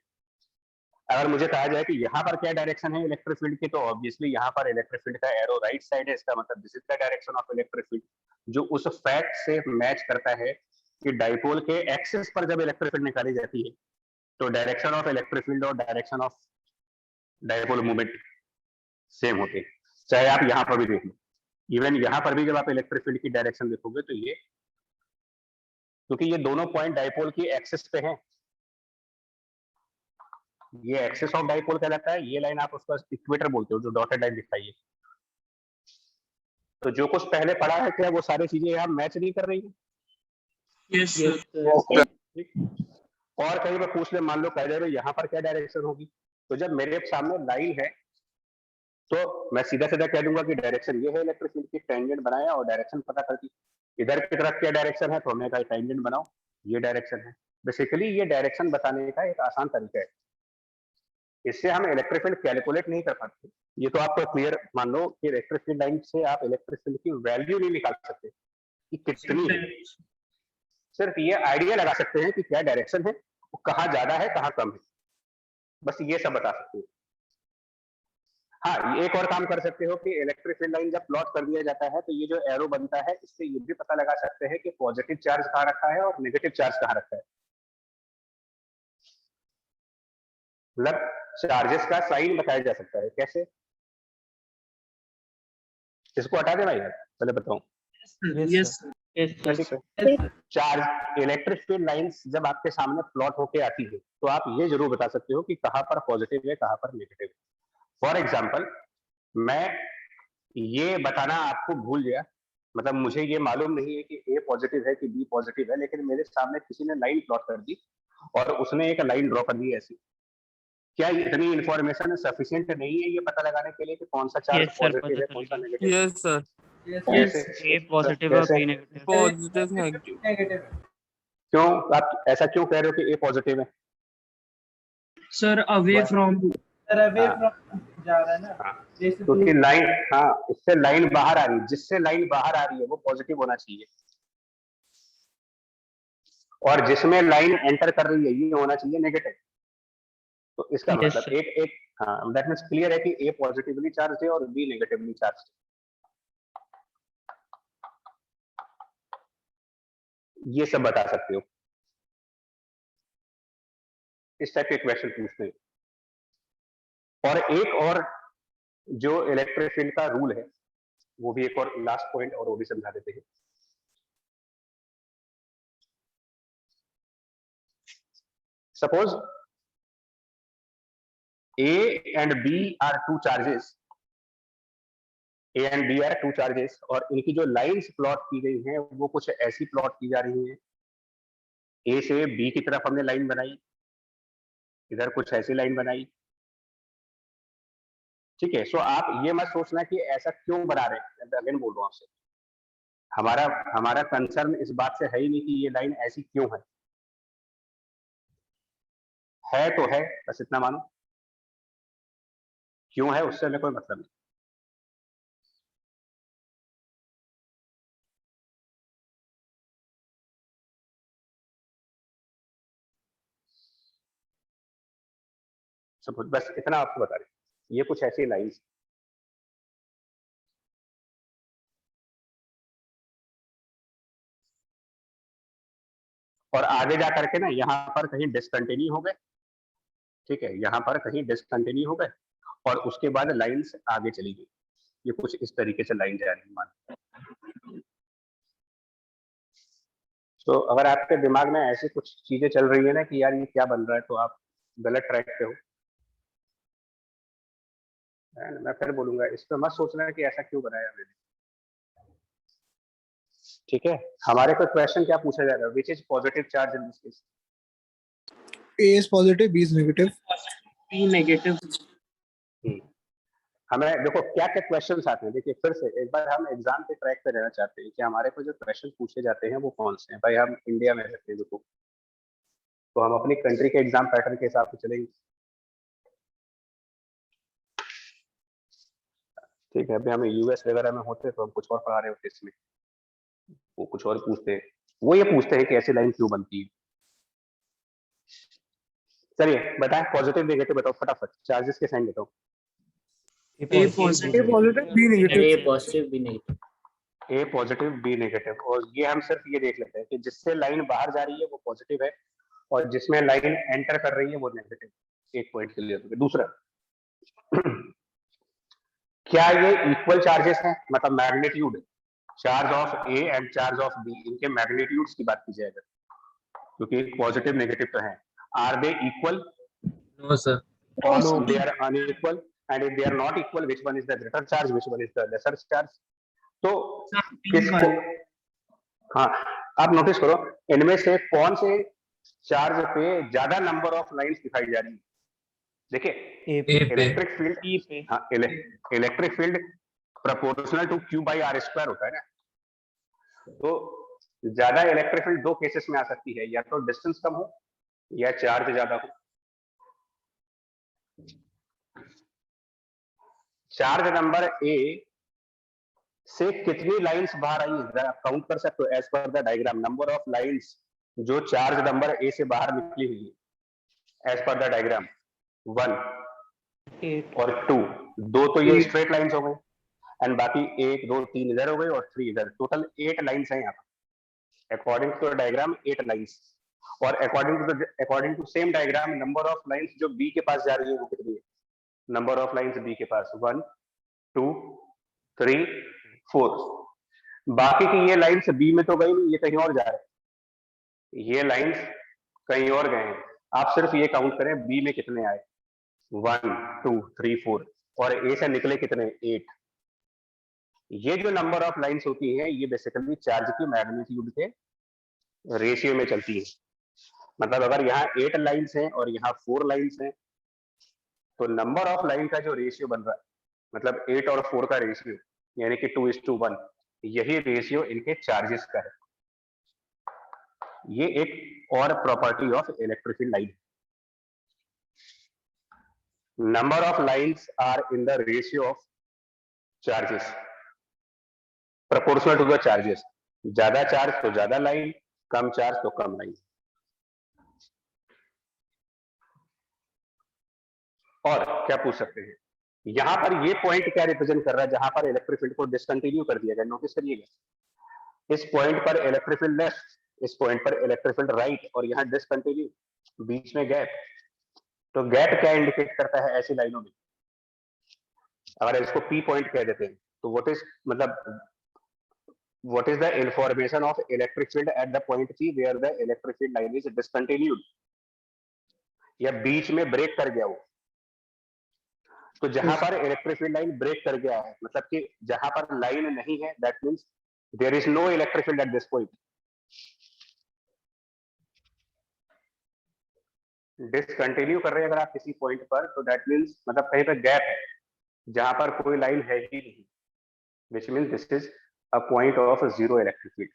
Speaker 1: अगर मुझे कहा जाए कि यहाँ पर क्या डायरेक्शन है इलेक्ट्रिक फील्ड की, तो ऑब्वियसली यहाँ पर इलेक्ट्रिक फील्ड का एरो राइट साइड है, इसका मतलब this is the direction of electric field, जो उस फैक्ट से मैच करता है कि डाइपोल के एक्सिस पर जब इलेक्ट्रिक फील्ड निकाली जाती है तो डायरेक्शन ऑफ इलेक्ट्रिक फील्ड और direction of dipole movement same होते हैं। चाहे आप यहाँ पर भी देख लो, इवन यहाँ पर भी जब आप इलेक्ट्रिक फील्ड की डायरेक्शन देखोगे तो ये, क्योंकि ये दोनों पॉइंट डाइपोल की एक्सिस पे हैं, ये एक्सिस ऑफ डाइपोल कहलाता है, ये लाइन आप उसका इक्वेटर बोलते हो जो डॉटेड लाइन दिखाई है। तो जो कुछ पहले पढ़ा है क्या वो सारी चीजें यहाँ मैच नहीं कर रही है?
Speaker 4: Yes sir.
Speaker 1: और कहीं पर पूछ ले, मान लो कह दे रहे यहाँ पर क्या डायरेक्शन होगी, तो जब मेरे सामने लाइन है तो मैं सीधा सीधा कह दूंगा कि डायरेक्शन ये है इलेक्ट्रिक फील्ड की, टेंजेंट बनाया और डायरेक्शन पता कर दी। इधर की तरफ क्या डायरेक्शन है तो हमने कहा टेंजेंट बनाओ, ये डायरेक्शन है। बेसिकली ये डायरेक्शन बताने का एक आसान तरीका है, इससे हम इलेक्ट्रिक फील्ड कैलकुलेट नहीं कर पाते। ये तो आपको क्लियर मान लो कि इलेक्ट्रिक फील्ड लाइन से आप इलेक्ट्रिक फील्ड की वैल्यू नहीं निकाल सकते कि कितनी है, सिर्फ ये आइडिया लगा सकते हैं कि क्या डायरेक्शन है, कहाँ ज्यादा है कहाँ कम है, बस ये सब बता सकते हैं। हाँ, एक और काम कर सकते हो कि इलेक्ट्रिक फील्ड लाइन जब प्लॉट कर दिया जाता है तो ये जो एरो बनता है इससे ये भी पता लगा सकते हैं कि पॉजिटिव चार्ज कहाँ रखा है और नेगेटिव चार्ज कहाँ रखा है, मतलब चार्जेस का साइन बताया जा सकता है। कैसे? इसको हटा दे भाई, पहले बताऊं।
Speaker 4: Yes sir.
Speaker 1: Charge electric field lines जब आपके सामने प्लॉट होके आती है तो आप ये जरूर बता सकते हो कि कहाँ पर पॉजिटिव है कहाँ पर नेगेटिव है। फॉर एग्जाम्पल मैं ये बताना आपको भूल गया, मतलब मुझे ये मालूम नहीं है कि ए पॉजिटिव है कि बी पॉजिटिव है, लेकिन मेरे सामने किसी ने लाइन प्लॉट कर दी और उसने एक लाइन ड्रॉ कर दी ऐसी, क्या इतनी इंफॉर्मेशन सफिशिएंट नहीं है ये पता लगाने के लिए कि कौन सा चार्ज पॉजिटिव है कौन सा नेगेटिव?
Speaker 7: Yes sir.
Speaker 1: कैसे?
Speaker 7: ए पॉजिटिव और बी नेगेटिव। Positive negative.
Speaker 1: क्यों आप ऐसा क्यों कह रहे हो कि ए पॉजिटिव है?
Speaker 4: सर अवे फ्रॉम
Speaker 5: जा रहा है ना,
Speaker 1: क्योंकि लाइन, हाँ इससे लाइन बाहर आ रही है, जिससे लाइन बाहर आ रही है वो पॉजिटिव होना चाहिए, और जिसमें लाइन एंटर कर रही है ये होना चाहिए नेगेटिव। तो इसका मतलब एक हाँ दैट मींस क्लियर है कि ए पॉजिटिवली चार्ज है और बी नेगेटिवली चार्ज है। ये सब बता सकते हो, इस टाइप के क्वेश्चन पूछते हैं। और एक और जो इलेक्ट्रिक फील्ड का रूल है वो भी एक और लास्ट पॉइंट और वो भी समझा देते हैं। Suppose A and B are two charges, A and B are two charges, और इनकी जो लाइंस प्लॉट की गई हैं वो कुछ ऐसी प्लॉट की जा रही हैं। A से B की तरफ हमने लाइन बनाई, इधर कुछ ऐसी लाइन बनाई, ठीक है। सो आप ये मत सोचना कि ऐसा क्यों बना रहे हैं, अगेन बोल रहा हूँ आपसे, हमारा हमारा कंसर्न इस बात से है ही नहीं कि ये लाइन ऐसी क्यों है तो है, बस इतना मानो। क्यों है उससे हमें कोई मतलब नहीं। सब बस इतना आपको बता रहे हैं, ये कुछ ऐसी लाइंस। और आगे जा करके ना यहाँ पर कहीं डिसकंटिन्यू हो गए, ठीक है, यहाँ पर कहीं डिसकंटिन्यू हो गए और उसके बाद लाइंस आगे चली गई। ये कुछ इस तरीके से लाइन जा रही है मान। तो अगर आपके दिमाग में ऐसी कुछ चीजें चल रही है ना कि यार ये क्या बन रहा है, तो आप गलत ट्रैक पे हो। मैं फिर बोलूंगा, इस पर मत सोचना कि ऐसा क्यों बनाया मैंने, ठीक है। हमारे को क्वेश्चन क्या पूछा जा रहा है, which is positive charge in this case?
Speaker 6: A is positive, B is negative.
Speaker 4: B negative.
Speaker 1: हमें देखो क्या क्या क्वेश्चंस आते हैं। देखिए फिर से एक बार हम एग्जाम के ट्रैक पे रहना चाहते हैं कि हमारे को जो क्वेश्चन पूछे जाते हैं वो कौन से हैं। भाई हम इंडिया में रहते हैं, देखो तो हम अपनी कंट्री के एग्जाम पैटर्न के हिसाब से चलेंगे, ठीक है। अभी हम यूएस वगैरह में होते तो हम कुछ और पढ़ा रहे होते, इसमें वो कुछ और पूछते हैं। वो ये पूछते हैं कि ऐसी लाइन क्यों बनती है। चलिए बताएं, पॉजिटिव नेगेटिव बताओ फटाफट, चार्जेस के साइन बताओ।
Speaker 4: A positive.
Speaker 6: A positive, B negative.
Speaker 3: A positive, B negative.
Speaker 1: A positive B negative. और ये हम सिर्फ ये देख लेते हैं कि जिससे लाइन बाहर जा रही है वो पॉजिटिव है और जिसमें लाइन एंटर कर रही है वो नेगेटिव। एक पॉइंट क्लियर हो गया। दूसरा, क्या ये इक्वल चार्जेस हैं, मतलब magnitude, charge of A and charge of B, इनके मैग्नीट्यूड्स की बात की जाए अगर, क्योंकि पॉजिटिव नेगेटिव तो है, are they equal?
Speaker 7: No, sir.
Speaker 1: Or they are unequal, and if they are not equal, which one is the greater charge, which one is the lesser charge? तो किसको, हाँ आप नोटिस करो इनमें से कौन से चार्ज पे ज्यादा नंबर ऑफ लाइंस दिखाई जा रही है। देखिए इलेक्ट्रिक फील्ड, हाँ electric field proportional to Q by R square होता है ना। तो ज्यादा इलेक्ट्रिक फील्ड दो केसेस में आ सकती है, या तो डिस्टेंस कम हो या चार्ज ज्यादा हो। चार्ज नंबर ए से कितनी लाइंस बाहर आई है आप काउंट कर सकते हो as per the diagram. Number of lines जो चार्ज नंबर ए से बाहर निकली हुई है एज पर द डायग्राम, 1 और 2, दो तो ये स्ट्रेट लाइंस हो गई एंड बाकी 1 2 3 इधर हो गई और 3 इधर, टोटल 8 लाइंस हैं यहाँ पर अकॉर्डिंग टू डायग्राम, 8 लाइंस। और according to same diagram number of lines जो बी के पास जा रही है वो कितनी है? नंबर ऑफ लाइंस बी के पास 1 2 3 4। बाकी की ये लाइंस बी में तो गई नहीं, ये कहीं और जा रहे हैं, ये लाइंस कहीं और गए हैं। आप सिर्फ ये काउंट करें बी में कितने आए, 1 2 3 4, और ए से निकले कितने, 8। ये जो नंबर ऑफ लाइंस होती हैं ये बेसिकली चार्ज की मैग्नीट्यूड के रेशियो में चलती है। मतलब अगर यहाँ 8 लाइंस हैं और यहाँ 4 लाइंस हैं तो नंबर ऑफ लाइन का जो रेशियो बन रहा है, मतलब 8 और 4 का रेशियो यानी कि 2:1, यही रेशियो इनके चार्जेस का है। ये एक और property of electric field line. Number of lines are in the ratio of charges proportional to the charges. ज्यादा चार्ज तो ज्यादा लाइन, कम चार्ज तो कम लाइन। और क्या पूछ सकते हैं, यहां पर ये पॉइंट क्या रिप्रेजेंट कर रहा है जहां पर इलेक्ट्रिक फील्ड को डिसकंटिन्यू कर दिया गया, नोटिस करिएगा। इस पॉइंट पर इलेक्ट्रिक फील्ड लेफ्ट, इस पॉइंट पर इलेक्ट्रिक फील्ड राइट, और यहाँ डिसकंटिन्यू, बीच में गैप। तो गैप क्या इंडिकेट करता है ऐसी लाइनों में? अगर इसको पी पॉइंट कह देते हैं तो व्हाट इज, मतलब what is the information of electric field at the point P where the electric field line is discontinued, या बीच में ब्रेक कर गया वो। तो जहां पर इलेक्ट्रिक फील्ड लाइन ब्रेक कर गया है, मतलब कि जहां पर लाइन नहीं है, that means there is no electric field at this point. Discontinue कर रहे हैं अगर आप किसी पॉइंट पर, तो दैट मींस मतलब कहीं पर गैप है, जहां पर कोई लाइन है ही नहीं, which means this is a point of zero electric field.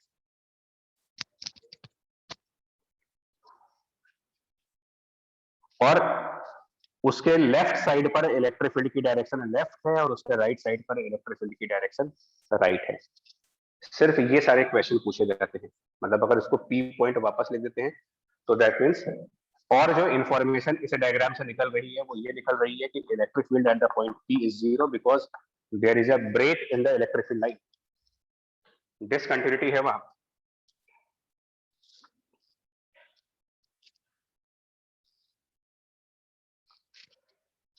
Speaker 1: और उसके लेफ्ट साइड पर इलेक्ट्रिक फील्ड की डायरेक्शन लेफ्ट है और उसके राइट साइड पर इलेक्ट्रिक फील्ड की डायरेक्शन राइट है। सिर्फ ये सारे क्वेश्चन पूछे जाते हैं। मतलब अगर इसको पी पॉइंट वापस लिख देते हैं तो दैट मीन्स, और जो इंफॉर्मेशन इस डायग्राम से निकल रही है वो ये निकल रही है कि electric field at the point P is zero because there is a break in the electric field line, discontinuity है वहां।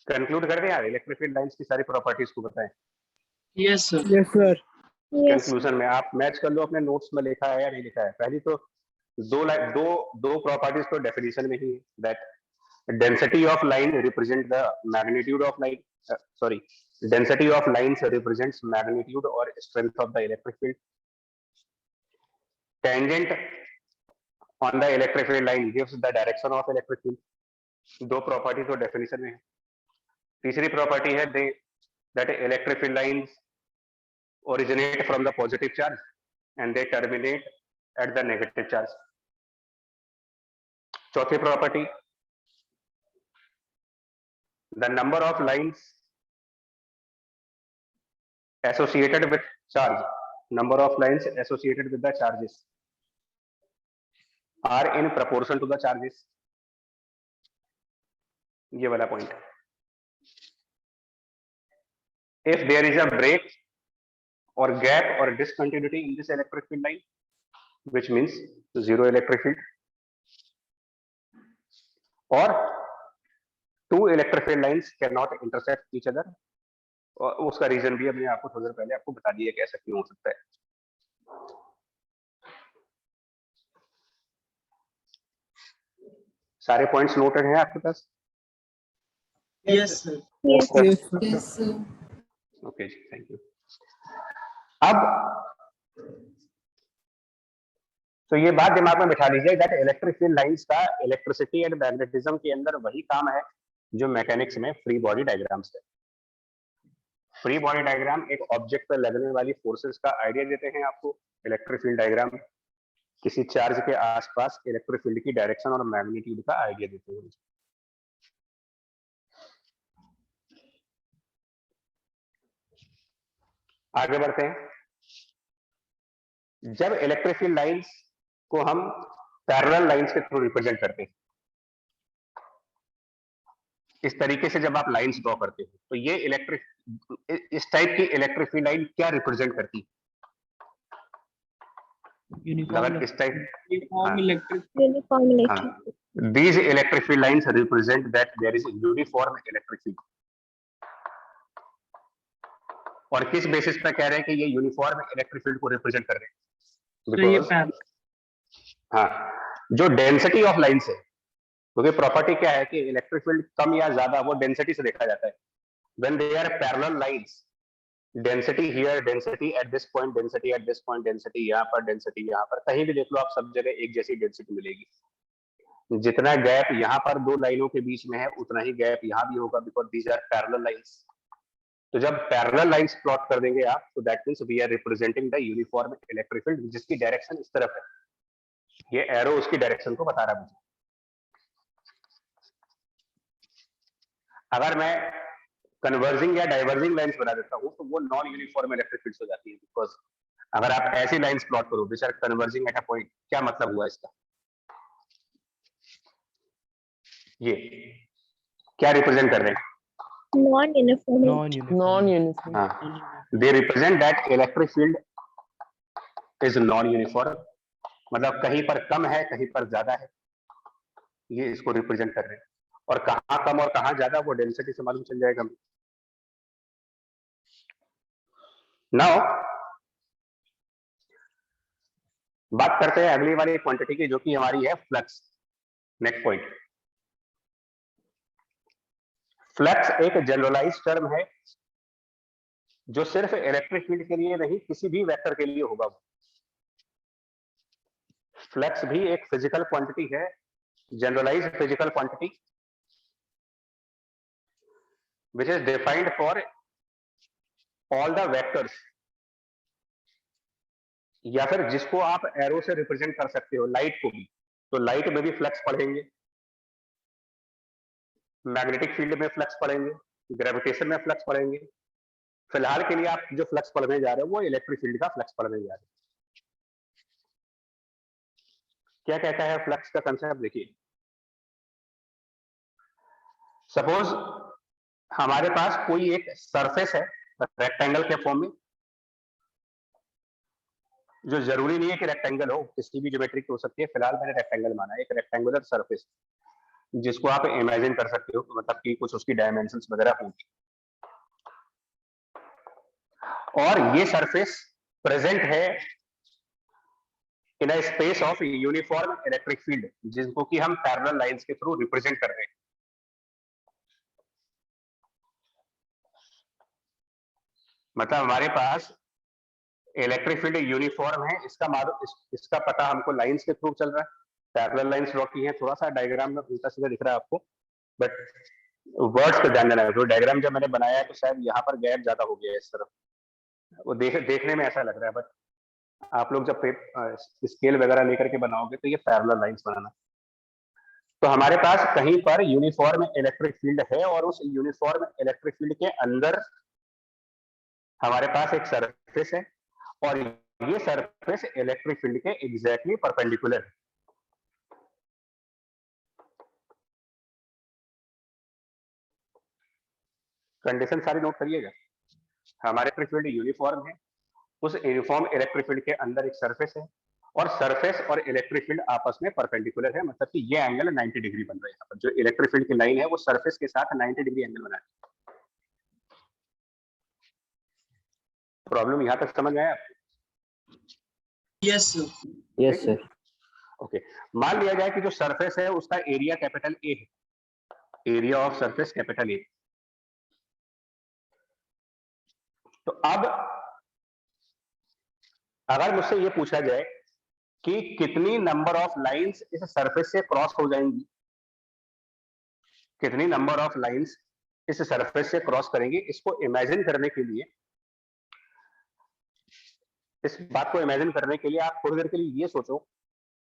Speaker 1: कंक्लूड कर दें यार, इलेक्ट्रिक फील्ड लाइंस की सारी प्रॉपर्टीज को बताएं।
Speaker 4: Yes, sir.
Speaker 6: Yes, sir.
Speaker 1: Conclusion में आप मैच कर लो अपने नोट्स में लिखा है या नहीं लिखा है। पहली तो दो प्रॉपर्टीज तो डेफिनेशन में ही है, that density of line represent the magnitude of line, sorry, density of lines represents magnitude और strength of the electric field. Tangent on the electric field line gives the direction of electric field. दो property तो definition में है। तीसरी property है that electric field lines originate from the positive charge and they terminate at the negative charge. चौथी property, the number of lines associated with charge, number of lines associated with the charges are in proportion to the charges. ये वाला point. if there is a break or gap or discontinuity in this electric field line, which means zero electric field, or two electric field lines cannot intersect each other, और उसका reason भी अपने आपको थोड़ी देर पहले आपको बता दिया कैसे क्यों हो सकता है। सारे पॉइंट्स नोटेड हैं आपके पास?
Speaker 4: Yes, sir.
Speaker 6: Yes, sir.
Speaker 5: Yes, sir.
Speaker 1: Okay जी, थैंक यू। अब तो ये बात दिमाग में बिठा लीजिए दैट इलेक्ट्रिक फील्ड लाइंस का इलेक्ट्रिसिटी एंड मैग्नेटिज्म के अंदर वही काम है जो मैकेनिक्स में फ्री बॉडी डायग्राम्स है। फ्री बॉडी डायग्राम एक ऑब्जेक्ट पर लगने वाली फोर्सेस का आइडिया देते हैं आपको। इलेक्ट्रिक फील्ड डायग्राम किसी चार्ज के आसपास इलेक्ट्रिक फील्ड की डायरेक्शन और मैग्नीट्यूड का आइडिया देते हैं। आगे बढ़ते हैं। जब इलेक्ट्रिक फील्ड लाइंस को हम पैरेलल लाइंस के थ्रू रिप्रेजेंट करते हैं, इस तरीके से जब आप लाइंस ड्रॉ करते हो तो ये इस टाइप की इलेक्ट्रिक फील्ड लाइन क्या रिप्रेजेंट करती है?
Speaker 7: Uniform
Speaker 1: इस type,
Speaker 4: Uniform electric.
Speaker 8: Uniform electric.
Speaker 1: these electric field lines represent that there is a uniform electric field. और किस बेसिस पर कह रहे हैं कि ये यूनिफॉर्म इलेक्ट्रिक फील्ड को रिप्रेजेंट कर रहे हैं?
Speaker 4: So ये
Speaker 1: Because, हाँ, जो डेंसिटी ऑफ लाइंस है, क्योंकि प्रॉपर्टी क्या है कि इलेक्ट्रिक फील्ड कम या ज्यादा वो डेंसिटी से देखा जाता है। When they are parallel lines, density here, density at this point, density at this point, density यहाँ पर, डेंसिटी यहाँ पर, कहीं भी देख लो आप सब जगह एक जैसी डेंसिटी मिलेगी। जितना गैप यहाँ पर दो लाइनों के बीच में है उतना ही गैप यहाँ भी होगा, because these are parallel lines. तो जब पैरेलल लाइंस प्लॉट कर देंगे आप तो that means we are representing the uniform electric field जिसकी डायरेक्शन इस तरफ है। ये एरो उसकी डायरेक्शन को बता रहा है मुझे। अगर मैं कन्वर्जिंग या डाइवर्जिंग लाइंस बना देता हूं तो वो नॉन यूनिफॉर्म इलेक्ट्रिक फील्ड्स हो जाती है। बिकॉज अगर आप ऐसी लाइंस प्लॉट करो which are converging at a point, क्या मतलब हुआ इसका? ये क्या रिप्रेजेंट कर रहे हैं?
Speaker 8: Non-uniform.
Speaker 2: Non-uniform.
Speaker 1: हाँ, they represent that electric field is non-uniform, मतलब कहीं पर कम है कहीं पर ज्यादा है, ये इसको रिप्रेजेंट कर रहे हैं। और कहाँ कम और कहाँ ज्यादा वो डेंसिटी से मालूम चल जाएगा। नाउ बात करते हैं अगली वाली क्वांटिटी की जो कि हमारी है फ्लक्स। नेक्स्ट पॉइंट, फ्लक्स एक जनरलाइज्ड टर्म है जो सिर्फ इलेक्ट्रिक फील्ड के लिए नहीं किसी भी वेक्टर के लिए होगा। फ्लक्स भी एक फिजिकल क्वांटिटी है, generalized physical quantity which is defined for all the vectors, या फिर जिसको आप एरो से रिप्रेजेंट कर सकते हो, लाइट को भी, तो लाइट में भी फ्लक्स पढ़ेंगे, मैग्नेटिक फील्ड में फ्लक्स पढ़ेंगे, ग्रेविटेशन में फ्लक्स पढ़ेंगे। फिलहाल के लिए आप जो फ्लक्स पढ़ने जा रहे हो वो इलेक्ट्रिक फील्ड का फ्लक्स पढ़ने जा रहे हो। क्या कहता है फ्लक्स का कंसेप्ट? देखिए, सपोज हमारे पास कोई एक सरफेस है रेक्टेंगल के फॉर्म में, जो जरूरी नहीं है कि रेक्टेंगल हो, किसी भी ज्योमेट्री की हो सकती है, फिलहाल मैंने रेक्टेंगल माना है, एक रेक्टेंगुलर सरफेस जिसको आप इमेजिन कर सकते हो, मतलब कि कुछ उसकी डायमेंशंस वगैरह होंगी, और ये सरफेस प्रेजेंट है in a space of uniform electric field, जिसको कि हम पैरेलल लाइंस के थ्रू रिप्रेजेंट कर रहे हैं। मतलब हमारे पास इलेक्ट्रिक फील्ड यूनिफॉर्म है, इसका पता हमको लाइंस के थ्रू चल रहा है, पैरेलल लाइंस ड्रॉ की है। थोड़ा सा डायग्राम में उल्टा सीधा दिख रहा है आपको, बट वर्ड्स पे ध्यान देना है। तो डायग्राम जब मैंने बनाया है तो शायद यहाँ पर गैप ज्यादा हो गया है इस तरफ, वो देखने में ऐसा लग रहा है, बट आप लोग जब स्केल वगैरह लेकर के बनाओगे तो ये पैरेलल लाइंस बनाना। तो हमारे पास कहीं पर यूनिफॉर्म इलेक्ट्रिक फील्ड है, और उस यूनिफॉर्म इलेक्ट्रिक फील्ड के अंदर हमारे पास एक सरफेस है, और ये सरफेस इलेक्ट्रिक फील्ड के एग्जैक्टली परपेंडिकुलर है। कंडीशन सारी नोट करिएगा। हमारे इलेक्ट्रिक फील्ड यूनिफॉर्म है, उस यूनिफॉर्म इलेक्ट्रिक फील्ड के अंदर एक सरफेस है, और सरफेस और इलेक्ट्रिक फील्ड आपस में परपेंडिकुलर है, मतलब कि ये एंगल 90 डिग्री बन रहा है। यहाँ पर जो इलेक्ट्रिक फील्ड की लाइन है वो सरफेस के साथ 90 डिग्री एंगल बना है। प्रॉब्लम यहाँ तक समझ आया आपको?
Speaker 4: Yes sir.
Speaker 3: Yes sir.
Speaker 1: Okay, मान लिया जाए कि जो सरफेस है उसका एरिया कैपिटल ए है, area of surface capital A. तो अब अगर मुझसे ये पूछा जाए कि कितनी नंबर ऑफ लाइंस इस सरफेस से क्रॉस हो जाएंगी, कितनी नंबर ऑफ लाइंस इस सरफेस से क्रॉस करेंगे, इसको इमेजिन करने के लिए, इस बात को इमेजिन करने के लिए आप थोड़ी देर के लिए ये सोचो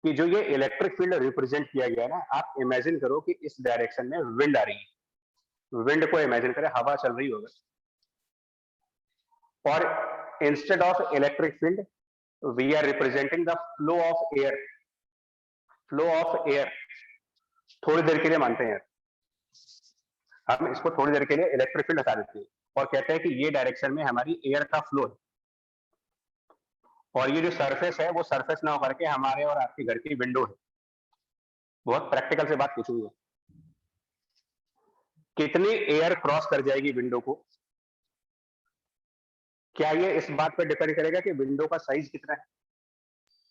Speaker 1: कि जो ये इलेक्ट्रिक फील्ड रिप्रेजेंट किया गया ना, आप इमेजिन करो कि इस डायरेक्शन में विंड आ रही है। विंड को इमेजिन करें, हवा चल रही होगी, और instead of electric field we are representing the flow of air. Flow of air थोड़ी देर के लिए मानते हैं, हम इसको थोड़ी देर के लिए इलेक्ट्रिक फील्ड हटा देते हैं और कहते हैं कि ये डायरेक्शन में हमारी एयर का फ्लो है, और ये जो सरफेस है वो सरफेस ना होकर के हमारे और आपके घर की विंडो है। बहुत प्रैक्टिकल से बात पूछूंगा, कितनी एयर क्रॉस कर जाएगी विंडो को? क्या ये इस बात पर डिपेंड करेगा कि विंडो का साइज कितना है?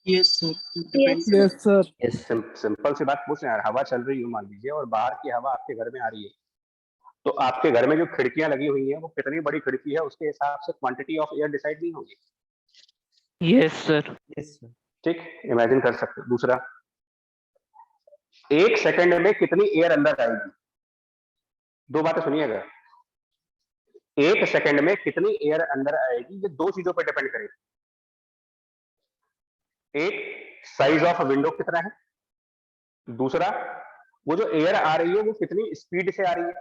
Speaker 4: Yes sir.
Speaker 6: Yes sir.
Speaker 3: Yes.
Speaker 1: Simple सी बात पूछ रहे हैं, हवा चल रही है मान लीजिए, और बाहर की हवा आपके घर में आ रही है, तो आपके घर में जो खिड़कियां लगी हुई हैं वो कितनी बड़ी खिड़की है, उसके हिसाब से क्वांटिटी ऑफ एयर डिसाइड नहीं होगी।
Speaker 7: Yes sir.
Speaker 2: Yes sir.
Speaker 1: ठीक, इमेजिन कर सकते हो। दूसरा, 1 सेकंड में कितनी एयर अंदर आएगी? दो बातें सुनिएगा, 1 सेकंड में कितनी एयर अंदर आएगी, ये दो चीजों पर डिपेंड करेगा। एक, साइज ऑफ विंडो कितना है, दूसरा वो जो एयर आ रही है वो कितनी स्पीड से आ रही है।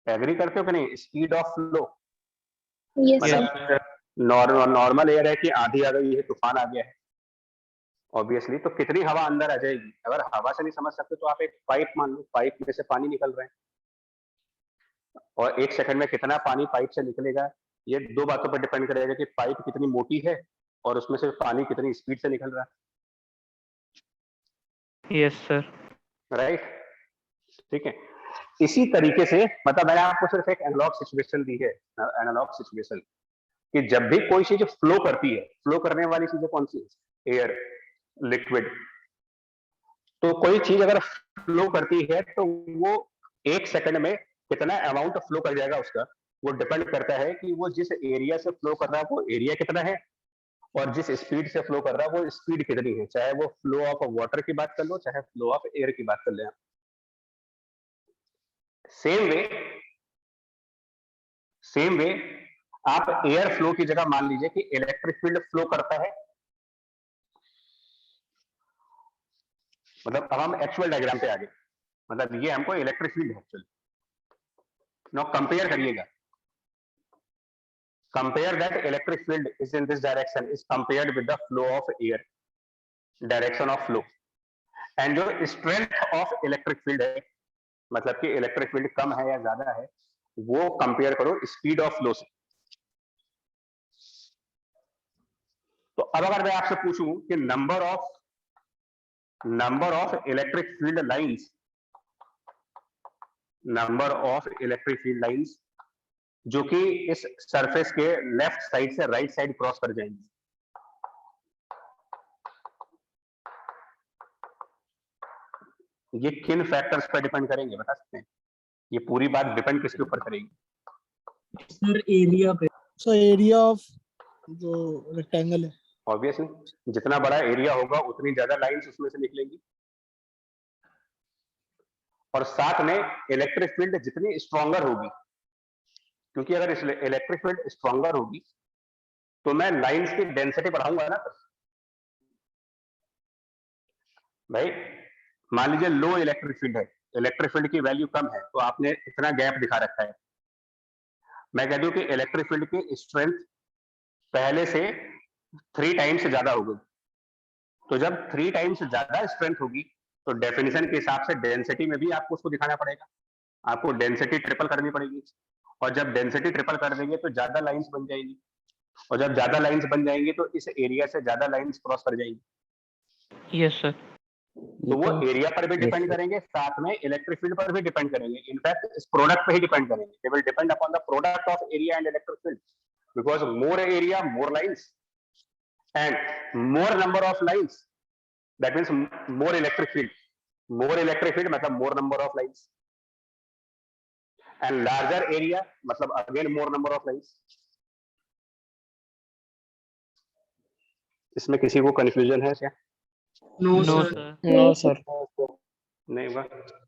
Speaker 1: एग्री करते हो कि नहीं? Speed of flow,
Speaker 8: Yes, sir.
Speaker 1: मतलब नॉर्मल एयर है कि आंधी आ गई है, तूफान आ गया है, ऑब्वियसली, तो कितनी हवा अंदर आ जाएगी। अगर हवा से नहीं समझ सकते तो आप एक पाइप मान लो, पाइप में से पानी निकल रहे हैं, और 1 सेकंड में कितना पानी पाइप से निकलेगा, ये दो बातों पर डिपेंड करेगा कि पाइप कितनी मोटी है और उसमें से पानी कितनी स्पीड से निकल रहा है।
Speaker 7: Yes sir.
Speaker 1: राइट, ठीक है। इसी तरीके से, मतलब मैंने आपको सिर्फ एक एनालॉग सिचुएशन दी है, एनालॉग सिचुएशन, कि जब भी कोई चीज फ्लो करती है, फ्लो करने वाली चीजें कौन सी? Air, liquid. तो कोई चीज अगर फ्लो करती है तो वो 1 सेकंड में कितना अमाउंट फ्लो कर जाएगा उसका, वो डिपेंड करता है कि वो जिस एरिया से फ्लो कर रहा है वो एरिया कितना है, और जिस स्पीड से फ्लो कर रहा है वो स्पीड कितनी है। चाहे वो फ्लो ऑफ वाटर की बात कर लो, चाहे फ्लो ऑफ एयर की बात कर ले। सेम वे सेम वे आप एयर फ्लो की जगह मान लीजिए कि इलेक्ट्रिक फील्ड फ्लो करता है, मतलब अब हम एक्चुअल डायग्राम पे आ गए, मतलब ये हमको इलेक्ट्रिक फील्ड है एक्चुअली। नाउ कंपेयर करिएगा, compare that electric field is in this direction is compared with the flow of air, direction of flow, and जो स्ट्रेंथ ऑफ इलेक्ट्रिक फील्ड है, मतलब कि इलेक्ट्रिक फील्ड कम है या ज्यादा है, वो कंपेयर करो स्पीड ऑफ फ्लो से। तो अब अगर मैं आपसे पूछूं कि number of electric field lines, number of electric field lines जो कि इस सरफेस के लेफ्ट साइड से राइट साइड क्रॉस कर जाएंगी, ये किन फैक्टर्स पर डिपेंड करेंगे बता सकते हैं? ये पूरी बात डिपेंड किसके ऊपर करेगी?
Speaker 4: सर एरिया पे।
Speaker 6: सो एरिया ऑफ जो रेक्टेंगल है,
Speaker 1: ऑब्वियसली जितना बड़ा एरिया होगा उतनी ज्यादा लाइंस उसमें से निकलेंगी, और साथ में इलेक्ट्रिक फील्ड जितनी स्ट्रॉन्गर होगी, क्योंकि अगर इलेक्ट्रिक फील्ड स्ट्रॉन्गर होगी तो मैं लाइंस की डेंसिटी बढ़ाऊंगा ना भाई। मान लीजिए लो इलेक्ट्रिक फील्ड है, इलेक्ट्रिक फील्ड की वैल्यू कम है, तो आपने इतना गैप दिखा रखा है। मैं कह दूं कि इलेक्ट्रिक फील्ड की स्ट्रेंथ पहले से 3 टाइम्स ज्यादा होगी, तो जब 3 टाइम्स ज्यादा स्ट्रेंथ होगी तो डेफिनेशन के हिसाब से डेंसिटी में भी आपको उसको दिखाना पड़ेगा, आपको डेंसिटी ट्रिपल करनी पड़ेगी, और जब डेंसिटी ट्रिपल कर देंगे तो ज्यादा लाइंस बन जाएगी, और जब ज्यादा लाइंस बन जाएंगी तो इस एरिया से ज्यादा लाइंस क्रॉस कर जाएंगी।
Speaker 7: Yes sir.
Speaker 1: तो वो एरिया पर भी डिपेंड करेंगे, साथ में इलेक्ट्रिक फील्ड पर भी डिपेंड करेंगे, इनफैक्ट इस प्रोडक्ट पे ही डिपेंड करेंगे। They will depend upon the product of area and electric field, because more area more lines and more number of lines, that means more electric field. More electric field मतलब more number of lines, and larger area मतलब again more number of lines. इसमें किसी को confusion है क्या?
Speaker 4: No
Speaker 7: no
Speaker 4: sir.
Speaker 7: Sir.
Speaker 3: No sir.
Speaker 1: नहीं होगा।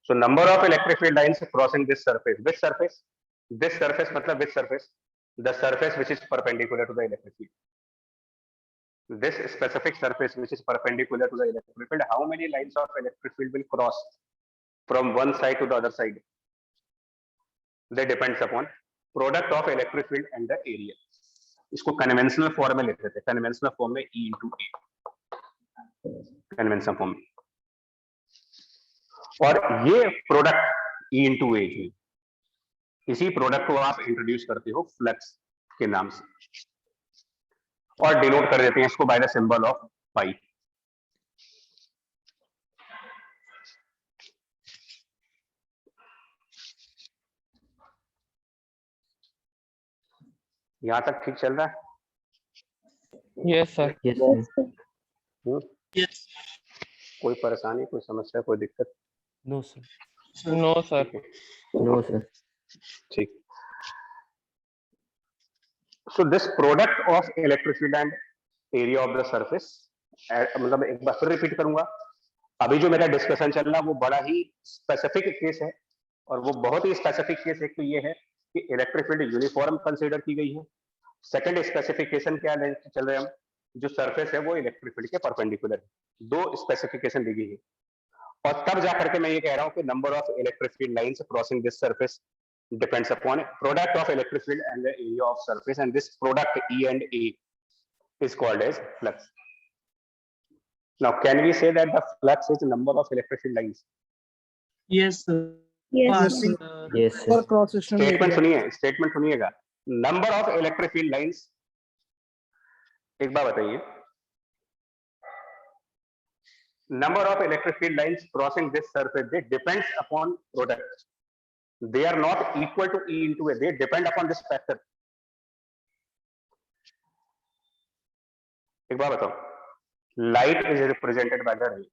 Speaker 1: So number of electric field lines crossing this surface, which surface? This surface मतलब which surface? The surface which is perpendicular to the electric field. This specific surface which is perpendicular to the electric field, how many lines of electric field will cross from one side to the other side? That depends upon product of electric field and the area. इसको conventional form में लिखते थे, conventional form में E into A, conventional form में। और ये product E into A, इसी product को आप इंट्रोड्यूस करते हो फ्लक्स के नाम से, और डिनोट कर देते हैं इसको by the symbol of pi. यहां तक ठीक चल रहा है?
Speaker 7: Yes sir.
Speaker 3: Yes
Speaker 8: Yes,
Speaker 3: sir.
Speaker 8: sir.
Speaker 4: Yes
Speaker 1: कोई परेशानी, कोई समस्या, कोई दिक्कत?
Speaker 2: No sir.
Speaker 7: No sir.
Speaker 3: No sir.
Speaker 1: ठीक। So this product of electric field and area of the surface, मतलब एक बार फिर रिपीट करूंगा, अभी जो मेरा डिस्कशन चल रहा है वो बड़ा ही स्पेसिफिक केस है, और वो बहुत ही स्पेसिफिक केस एक तो ये है कि इलेक्ट्रिक फील्ड यूनिफॉर्म कंसीडर की गई है। सेकंड स्पेसिफिकेशन क्या चल रहे हैं हम, जो सरफेस है वो इलेक्ट्रिक फील्ड के परपेंडिकुलर है। 2 स्पेसिफिकेशन दी गई है, और तब जाकर के मैं ये कह रहा हूं कि number of electric field lines crossing this surface depends upon product of electric field and the area of surface, and this product E and A is called as flux. Now can we say that the flux is the number of electric field lines?
Speaker 4: Yes sir.
Speaker 8: Yes, sir.
Speaker 3: Yes
Speaker 6: पर
Speaker 3: sir.
Speaker 6: Cross section
Speaker 1: statement सुनिएगा, number of electric field lines, एक बार बताइए, number of electric field lines crossing this surface, they depends upon product. They are not equal to E into A, they depend upon this factor. एक बार बताओ, light is represented by the ray,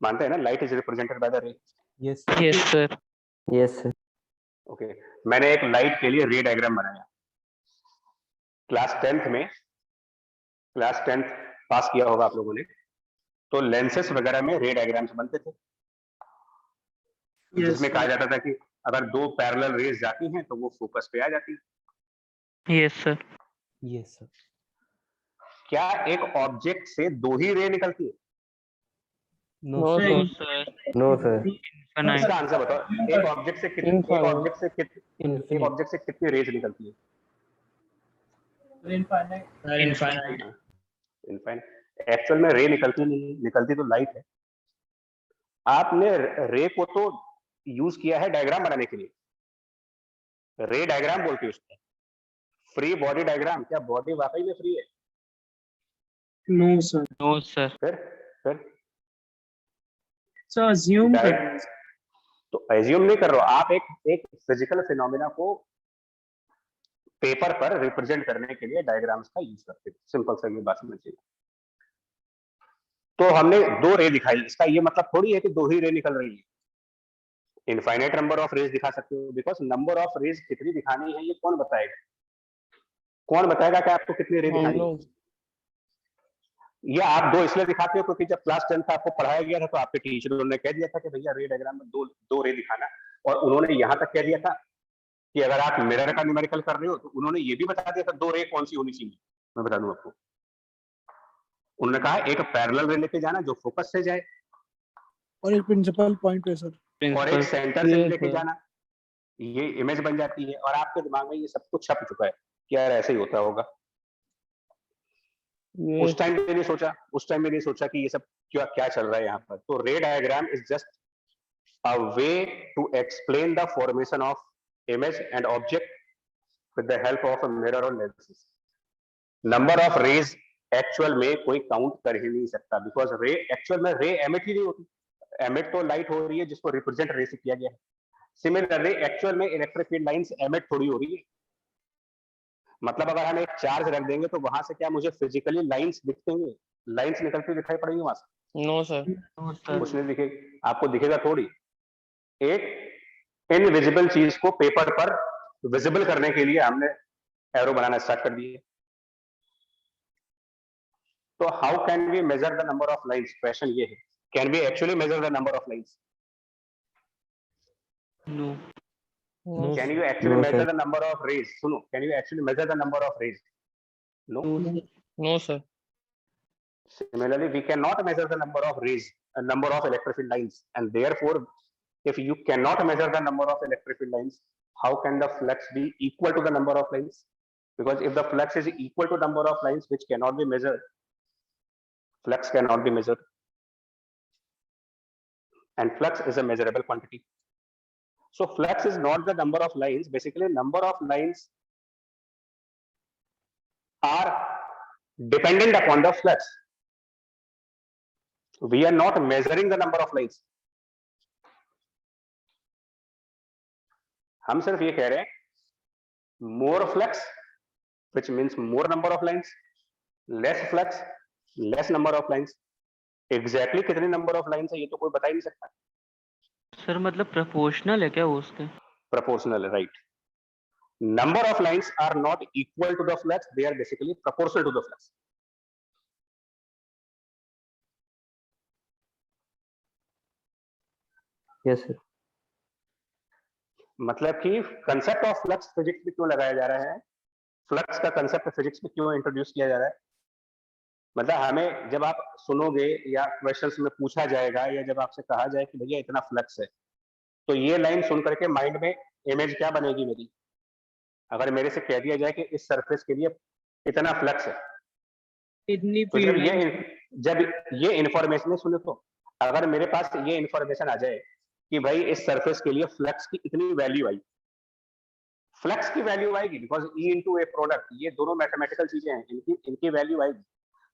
Speaker 1: मानते हैं ना, light is represented by the ray?
Speaker 2: Yes
Speaker 7: yes sir.
Speaker 3: Yes sir.
Speaker 1: Okay, मैंने एक light के लिए रे डायग्राम बनाया क्लास 10th पास किया होगा आप लोगों ने, तो लेंसेस वगैरह में रे डायग्राम्स बनते थे,
Speaker 4: Yes,
Speaker 1: जिसमें
Speaker 4: sir.
Speaker 1: कहा जाता था कि अगर दो पैरेलल रेज जाती हैं तो वो फोकस पे आ जाती है।
Speaker 7: Yes sir.
Speaker 2: Yes, sir.
Speaker 1: क्या एक ऑब्जेक्ट से दो ही रे निकलती है?
Speaker 2: No,
Speaker 7: no
Speaker 2: sir.
Speaker 7: Sir.
Speaker 3: No, sir.
Speaker 7: Infinite.
Speaker 1: इसका आंसर बताओ, एक ऑब्जेक्ट से कितनी रेज निकलती है? इनफाइनाइट। एक्चुअल में रे निकलती नहीं, निकलती तो लाइट है। आपने रे को तो यूज किया है डायग्राम बनाने के लिए, रे डायग्राम बोलते हैं उसको, फ्री बॉडी डायग्राम। क्या बॉडी वाकई में फ्री है?
Speaker 4: No sir.
Speaker 7: No sir.
Speaker 1: फिर
Speaker 4: सर अज्यूम कर रहे हैं।
Speaker 1: तो एज्यूम नहीं कर रहे हो आप, एक फिजिकल फिनोमेना को पेपर पर रिप्रेजेंट करने के लिए डायग्राम्स का यूज करते हैं। सिंपल सा ये बात समझिए। तो हमने दो रे दिखाई, इसका ये मतलब थोड़ी है कि दो ही रे निकल रही है। इनफाइनाइट नंबर ऑफ रेज दिखा सकते हो, बिकॉज नंबर ऑफ रेज कितनी दिखानी है ये कौन बताएगा? कौन बताएगा कि आपको कितनी रे दिखानी है? ये आप दो इसलिए दिखाते हो क्योंकि जब क्लास 10 आपको पढ़ाया गया था तो आपके टीचरों ने कह दिया था कि भैया रे डायग्राम में दो रे दिखाना, और उन्होंने यहां तक कह दिया था कि अगर आप मिरर का न्यूमेरिकल कर रहे हो तो उन्होंने ये भी बता दिया था दो रे कौन सी होनी चाहिए। मैं बता दूं आपको, उन्होंने कहा एक पैरेलल रे लेके जाना जो फोकस से जाए,
Speaker 6: और एक प्रिंसिपल पॉइंट पे सर,
Speaker 1: और एक सेंटर से लेके जाना। ये इमेज बन जाती है और आपके दिमाग में ये सब कुछ छप चुका है कि यार ऐसे ही होता होगा। उस टाइम में नहीं सोचा कि ये सब क्या चल रहा है यहाँ पर। तो ray diagram is just a way to explain the formation of image and object with the help of a mirror और lenses. Number of rays actual में कोई काउंट कर ही नहीं सकता, बिकॉज रे एक्चुअल में रे एमिट ही नहीं होती। एमिट तो लाइट हो रही है जिसको रिप्रेजेंट रे से किया गया है। सिमिलरली एक्चुअल में इलेक्ट्रिक फील्ड लाइंस एमिट थोड़ी हो रही है। मतलब अगर हम एक चार्ज रख देंगे तो वहां से क्या मुझे फिजिकली लाइंस दिखेंगे? लाइंस निकलती दिखाई पड़ेंगी वहां से?
Speaker 7: No sir.
Speaker 1: कुछ नहीं दिखेगा, आपको दिखेगा थोड़ी। एक इनविजिबल चीज को पेपर पर विजिबल करने के लिए हमने एरो बनाना स्टार्ट कर दिए। तो how can we measure the number of lines? Question ये है, can we actually measure the number of lines?
Speaker 7: No.
Speaker 2: No,
Speaker 1: Can
Speaker 2: sir.
Speaker 1: you actually
Speaker 3: No,
Speaker 1: measure
Speaker 3: sir.
Speaker 1: the number of rays? सुनो, can you actually measure the number of rays? No.
Speaker 7: No sir.
Speaker 1: Similarly, we cannot measure the number of rays, number of electric field lines, and therefore, if you cannot measure the number of electric field lines, how can the flux be equal to the number of lines? Because if the flux is equal to number of lines which cannot be measured, flux cannot be measured, and flux is a measurable quantity. So flux is not the number of lines. Basically, number of lines are dependent upon the flux. We are not measuring the number of lines. हम सिर्फ ये कह रहे हैं more flux, which means more number of lines, less flux, less number of lines. Exactly कितनी number of lines है ये तो कोई बता ही नहीं सकता।
Speaker 7: सर मतलब प्रोपोर्शनल है क्या वो उसके?
Speaker 1: Proportional, right? Number of lines are not equal to the flux; they are basically proportional to the flux.
Speaker 3: Yes, sir.
Speaker 1: मतलब कि कंसेप्ट ऑफ फ्लक्स फिजिक्स में क्यों लगाया जा रहा है? फ्लक्स का कंसेप्ट फिजिक्स में क्यों इंट्रोड्यूस किया जा रहा है? मतलब हमें जब आप सुनोगे या क्वेश्चंस में पूछा जाएगा या जब आपसे कहा जाए कि भैया इतना फ्लक्स है, तो ये लाइन सुन करके माइंड में इमेज क्या बनेगी मेरी? अगर मेरे से कह दिया जाए कि इस सरफेस के लिए इतना फ्लक्स है,
Speaker 4: इतनी
Speaker 1: तो
Speaker 4: फील्ड
Speaker 1: जब ये इंफॉर्मेशन सुने, तो अगर मेरे पास ये इंफॉर्मेशन आ जाए कि भाई इस सरफेस के लिए फ्लक्स की इतनी वैल्यू आई, फ्लक्स की वैल्यू आएगी because E into A product, ये दोनों मैथमेटिकल चीजें हैं, इनकी वैल्यू आएगी।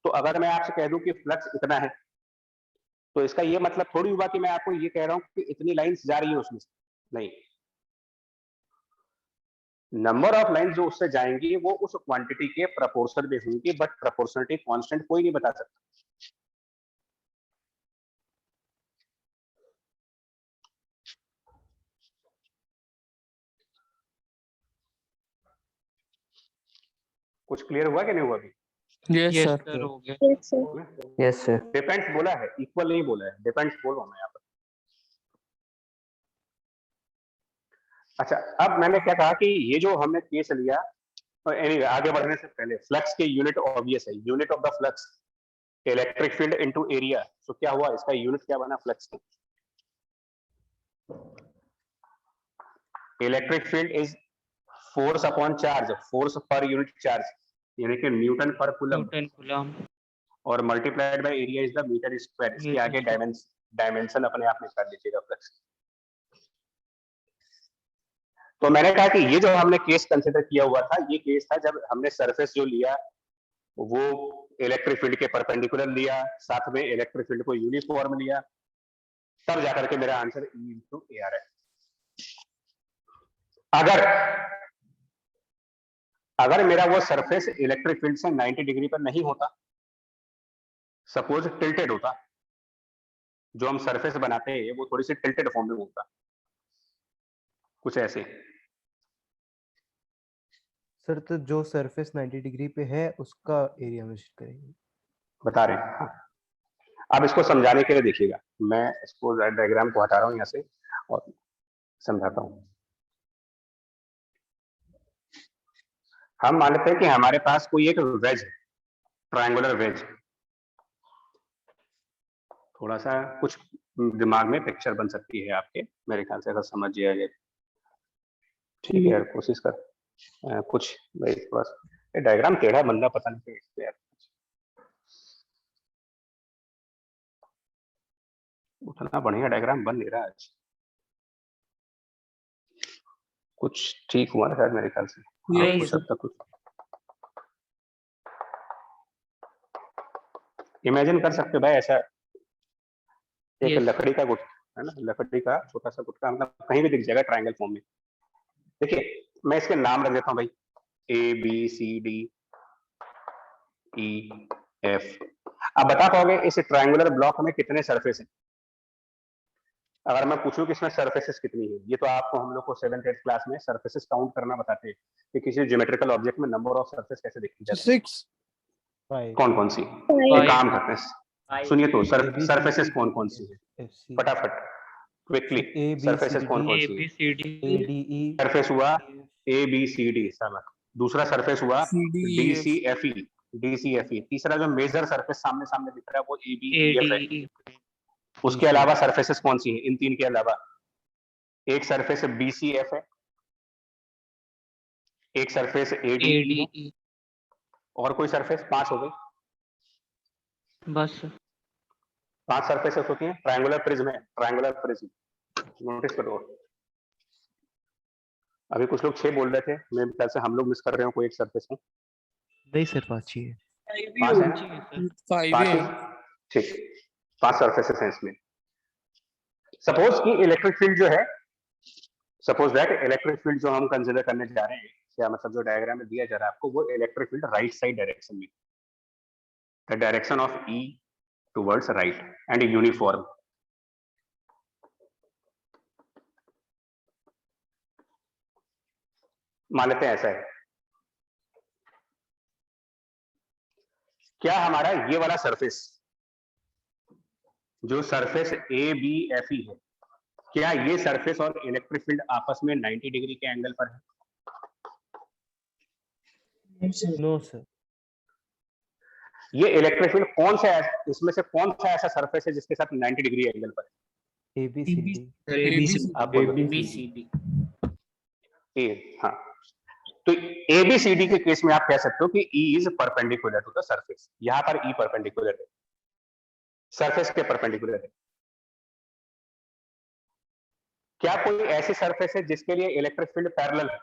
Speaker 1: तो अगर मैं आपसे कह दूं कि फ्लक्स इतना है, तो इसका ये मतलब थोड़ी हुआ कि मैं आपको ये कह रहा हूं कि इतनी लाइंस जा रही है उसमें से, नहीं। नंबर ऑफ लाइंस जो उससे जाएंगी वो उस क्वांटिटी के प्रपोर्शन में होंगी, बट प्रपोर्शनलिटी कांस्टेंट कोई नहीं बता सकता। कुछ क्लियर हुआ कि नहीं हुआ अभी?
Speaker 7: यस सर हो गया।
Speaker 8: Yes, sir.
Speaker 3: Yes, sir.
Speaker 1: Depends बोला है, इक्वल नहीं बोला है, डिपेंड्स बोल रहा हूं मैं यहाँ पर। अच्छा, अब मैंने क्या कहा कि ये जो हमने केस लिया, एनीवे आगे बढ़ने से पहले फ्लक्स के यूनिट ऑब्वियस है, unit of the flux electric field into area. तो क्या हुआ, इसका यूनिट क्या बना फ्लक्स का? Electric field is force upon charge, force पर यूनिट चार्ज, यानी कि न्यूटन पर कूलम,
Speaker 7: न्यूटन कूलम
Speaker 1: और multiplied by area is the meter square. इसके आगे डायमेंशन अपने आप में कर लीजिएगा फ्लक्स। तो मैंने कहा कि ये जो हमने केस कंसिडर किया हुआ था, ये केस था जब हमने सरफेस जो लिया वो इलेक्ट्रिक फील्ड के परपेंडिकुलर लिया, साथ में इलेक्ट्रिक फील्ड को यूनिफॉर्म लिया, तब जाकर के मेरा आंसर E इंटू AR है। अगर मेरा वो सरफेस इलेक्ट्रिक फील्ड से 90 डिग्री पर नहीं होता, सपोज टिल्टेड होता, जो हम सरफेस बनाते हैं वो थोड़ी सी टिल्टेड फॉर्म में होता, कुछ ऐसे।
Speaker 2: सर तो जो सरफेस 90 डिग्री पे है उसका एरिया मेजर करेंगे।
Speaker 1: बता रहे हैं, हाँ। अब इसको समझाने के लिए देखिएगा, मैं इसको डायग्राम को हटा रहा हूं यहाँ से और समझाता हूं। हम मानते हैं कि हमारे पास कोई एक वेज है, ट्रायंगुलर वेज। थोड़ा सा कुछ दिमाग में पिक्चर बन सकती है आपके, मेरे ख्याल से, अगर समझ जाए ठीक है यार, कोशिश कर कुछ भाई, थोड़ा सा डायग्राम टेढ़ा बंदा पता नहीं क्यों यार, उतना बढ़िया डायग्राम बन नहीं रहा आज। कुछ ठीक हुआ ना शायद, मेरे ख्याल से।
Speaker 7: नहीं
Speaker 1: कुछ हद तक कुछ इमेजिन कर सकते हो भाई, ऐसा एक
Speaker 7: Yes.
Speaker 1: लकड़ी का गुट है ना, लकड़ी का छोटा सा गुटका, मतलब कहीं भी दिख जाएगा ट्रायंगल फॉर्म में। देखिए मैं इसके नाम रख देता हूँ भाई, ABCD EF। आप बता पाओगे इस ट्रायंगुलर ब्लॉक में कितने सरफेस हैं? अगर मैं पूछूं कि इसमें सरफेसेस कितनी है, ये तो आपको हम लोग को 7th 8th क्लास में सरफेसेस काउंट करना बताते हैं कि किसी ज्योमेट्रिकल ऑब्जेक्ट में नंबर ऑफ सरफेस कैसे देखी जाती है।
Speaker 6: 6
Speaker 1: कौन कौन सी?
Speaker 8: Five.
Speaker 1: एक काम करते हैं, सुनिए तो, सरफेसेस कौन कौन सी है
Speaker 2: FC
Speaker 1: फटाफट quickly,
Speaker 2: A B
Speaker 1: surfaces
Speaker 2: C
Speaker 1: कौन
Speaker 2: D
Speaker 1: कौन सी है?
Speaker 7: ABCD
Speaker 2: ADE
Speaker 1: सरफेस हुआ ABCD, साला। दूसरा सरफेस हुआ
Speaker 7: CDEF
Speaker 1: DCFE। तीसरा जो मेजर सरफेस सामने सामने दिख रहा है वो ABEF है।
Speaker 7: ADE
Speaker 1: उसके अलावा सरफेसेस कौन सी है इन तीन के अलावा? एक सरफेस BCF है, एक सरफेस ADE है,
Speaker 7: ADE
Speaker 1: और कोई सरफेस? 5 हो गई।
Speaker 7: बस
Speaker 1: 5 सरफेसेस होती हैं। ट्रायंगुलर प्रिज्म है, ट्रायंगुलर प्रिज्म, नोटिस करो। अभी कुछ लोग 6 बोल रहे थे, मेरे ख्याल से हम लोग मिस कर रहे हो कोई एक सरफेस में।
Speaker 2: नहीं सर 5 ही है।
Speaker 1: 5 है ना? 5 ही, ठीक, 5 सरफेसेस हैं इसमें। सपोज कि इलेक्ट्रिक फील्ड जो है, सपोज दैट इलेक्ट्रिक फील्ड जो हम कंसिडर करने जा रहे हैं, क्या मतलब जो डायग्राम में दिया जा रहा है आपको, वो electric field right side direction में, the direction of E towards right and uniform. मान लेते हैं ऐसा है। क्या हमारा ये वाला सरफेस, जो सरफेस ABFE है, क्या ये सरफेस और इलेक्ट्रिक फील्ड आपस में 90 डिग्री के एंगल पर है?
Speaker 2: No sir.
Speaker 1: ये इलेक्ट्रिक फील्ड कौन सा है, इसमें से कौन सा ऐसा सरफेस है जिसके साथ 90 डिग्री एंगल पर है?
Speaker 2: ABCD
Speaker 1: आप बोलो।
Speaker 7: ABCD
Speaker 1: हाँ, तो ABCD के केस में आप कह सकते हो कि E is perpendicular to the surface. यहां पर E परपेंडिकुलर है, सरफेस के परपेंडिकुलर है। क्या कोई ऐसी सरफेस है जिसके लिए इलेक्ट्रिक फील्ड पैरेलल है?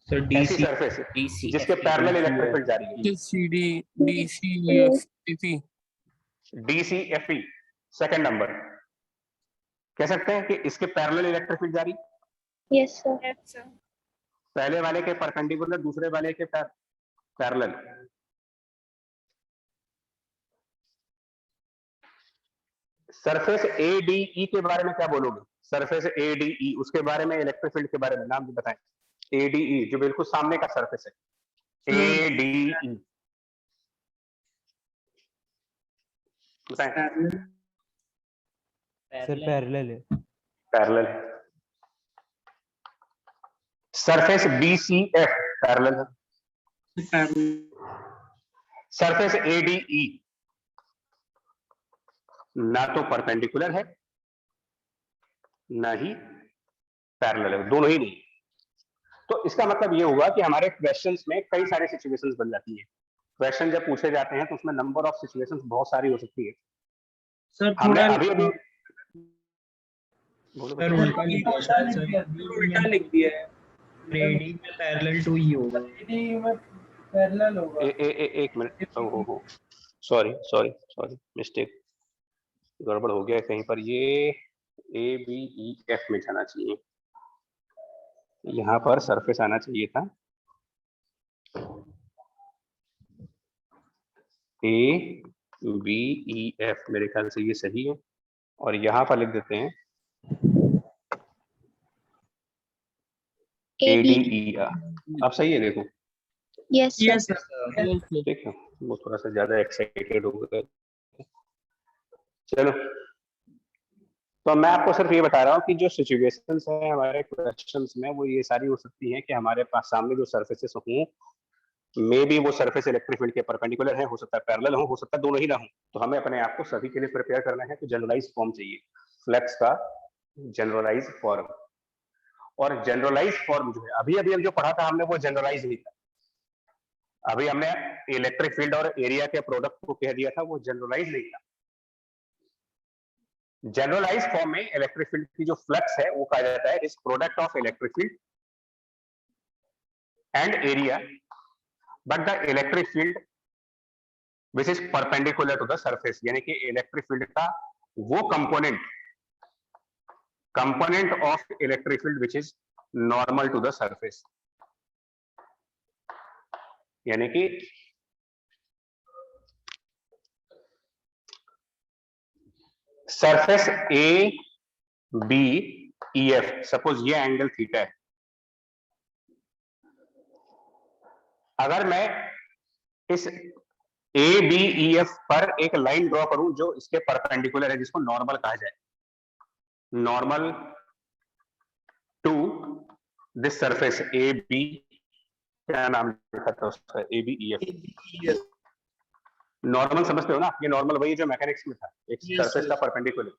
Speaker 7: सर
Speaker 1: ऐसी सरफेस है जिसके पैरेलल इलेक्ट्रिक फील्ड जा रही है?
Speaker 7: CD DCEF
Speaker 1: DCFE second number, कह सकते हैं कि इसके पैरेलल इलेक्ट्रिक फील्ड जा रही है?
Speaker 8: Yes, sir.
Speaker 1: पहले वाले के परपेंडिकुलर, दूसरे वाले के पैरेलल। सरफेस ADE के बारे में क्या बोलोगे? सरफेस ADE, उसके बारे में, इलेक्ट्रिक फील्ड के बारे में नाम भी बताएं। ADE जो बिल्कुल सामने का सरफेस है, ADE बताएं।
Speaker 2: सर पैरेलल है।
Speaker 1: पैरेलल है। सरफेस BCF पैरेलल है, सरफेस ADE ना तो परपेंडिकुलर है ना ही पैरेलल है, दोनों ही नहीं। तो इसका मतलब ये हुआ कि हमारे क्वेश्चंस में कई सारे सिचुएशंस बन जाती है। क्वेश्चन जब पूछे जाते हैं तो उसमें नंबर ऑफ सिचुएशंस बहुत सारी हो सकती है।
Speaker 4: सर
Speaker 1: हमने
Speaker 4: थोड़ा
Speaker 1: अभी अभी
Speaker 4: सर उल्टा लिख दिया शायद सर, उल्टा लिख दिया है।
Speaker 5: AD में पैरेलल टू ही होगा, AD में पैरेलल होगा।
Speaker 1: एक मिनट, ओहो सॉरी मिस्टेक, गड़बड़ हो गया कहीं पर। ये ABEF में जाना चाहिए, यहाँ पर सरफेस आना चाहिए था ABEF, मेरे ख्याल से ये सही है। और यहाँ पर लिख देते हैं ADER। अब सही है, देखो
Speaker 8: Yes, sir.
Speaker 4: यस सर,
Speaker 1: ठीक है, वो थोड़ा सा ज्यादा एक्साइटेड हो गया। चलो, तो मैं आपको सिर्फ ये बता रहा हूँ कि जो सिचुएशंस है हमारे क्वेश्चंस में वो ये सारी हो सकती हैं कि हमारे पास सामने जो सरफेसेस हों, मे बी वो सरफेस इलेक्ट्रिक फील्ड के परपेंडिकुलर है, हो सकता है पैरेलल हो सकता है दोनों ही ना हो। तो हमें अपने आप को सभी के लिए प्रिपेयर करना है। तो जनरलाइज फॉर्म चाहिए, फ्लेक्स का जनरलाइज फॉर्म। और जनरलाइज फॉर्म जो है अभी अभी हम जो पढ़ा था हमने, वो जनरलाइज नहीं था। अभी हमने इलेक्ट्रिक फील्ड और एरिया के प्रोडक्ट को कह दिया था, वो जनरलाइज नहीं था। जनरलाइज फॉर्म में इलेक्ट्रिक फील्ड की जो फ्लक्स है वो कहा जाता है is product of electric field and area, but the electric field which is perpendicular to the surface, यानी कि इलेक्ट्रिक फील्ड का वो component of electric field which is normal to the surface, यानी कि सरफेस ABEF, सपोज ये angle theta है। अगर मैं इस ABEF पर एक लाइन ड्रॉ करूं जो इसके परपेंडिकुलर है, जिसको नॉर्मल कहा जाए, normal to this surface AB, क्या नाम लिखा था उसका, ABEF। नॉर्मल समझते हो ना, ये नॉर्मल वही जो मैकेनिक्स में था, एक सरफेस का परपेंडिकुलर।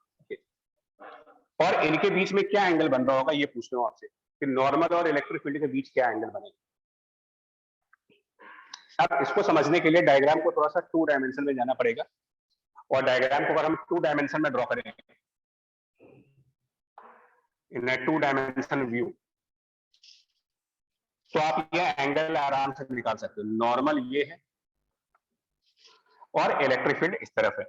Speaker 1: और इनके बीच में क्या एंगल बन रहा होगा ये पूछ रहा हूं आपसे, कि नॉर्मल और इलेक्ट्रिक फील्ड के बीच क्या एंगल बनेगा। अब इसको समझने के लिए डायग्राम को थोड़ा सा 2 डायमेंशन में जाना पड़ेगा। और डायग्राम को अगर हम 2 डायमेंशन में ड्रॉ करेंगे इन ए 2 डायमेंशन व्यू, तो आप ये एंगल आराम से निकाल सकते हो। नॉर्मल ये है और इलेक्ट्रिक फील्ड इस तरफ है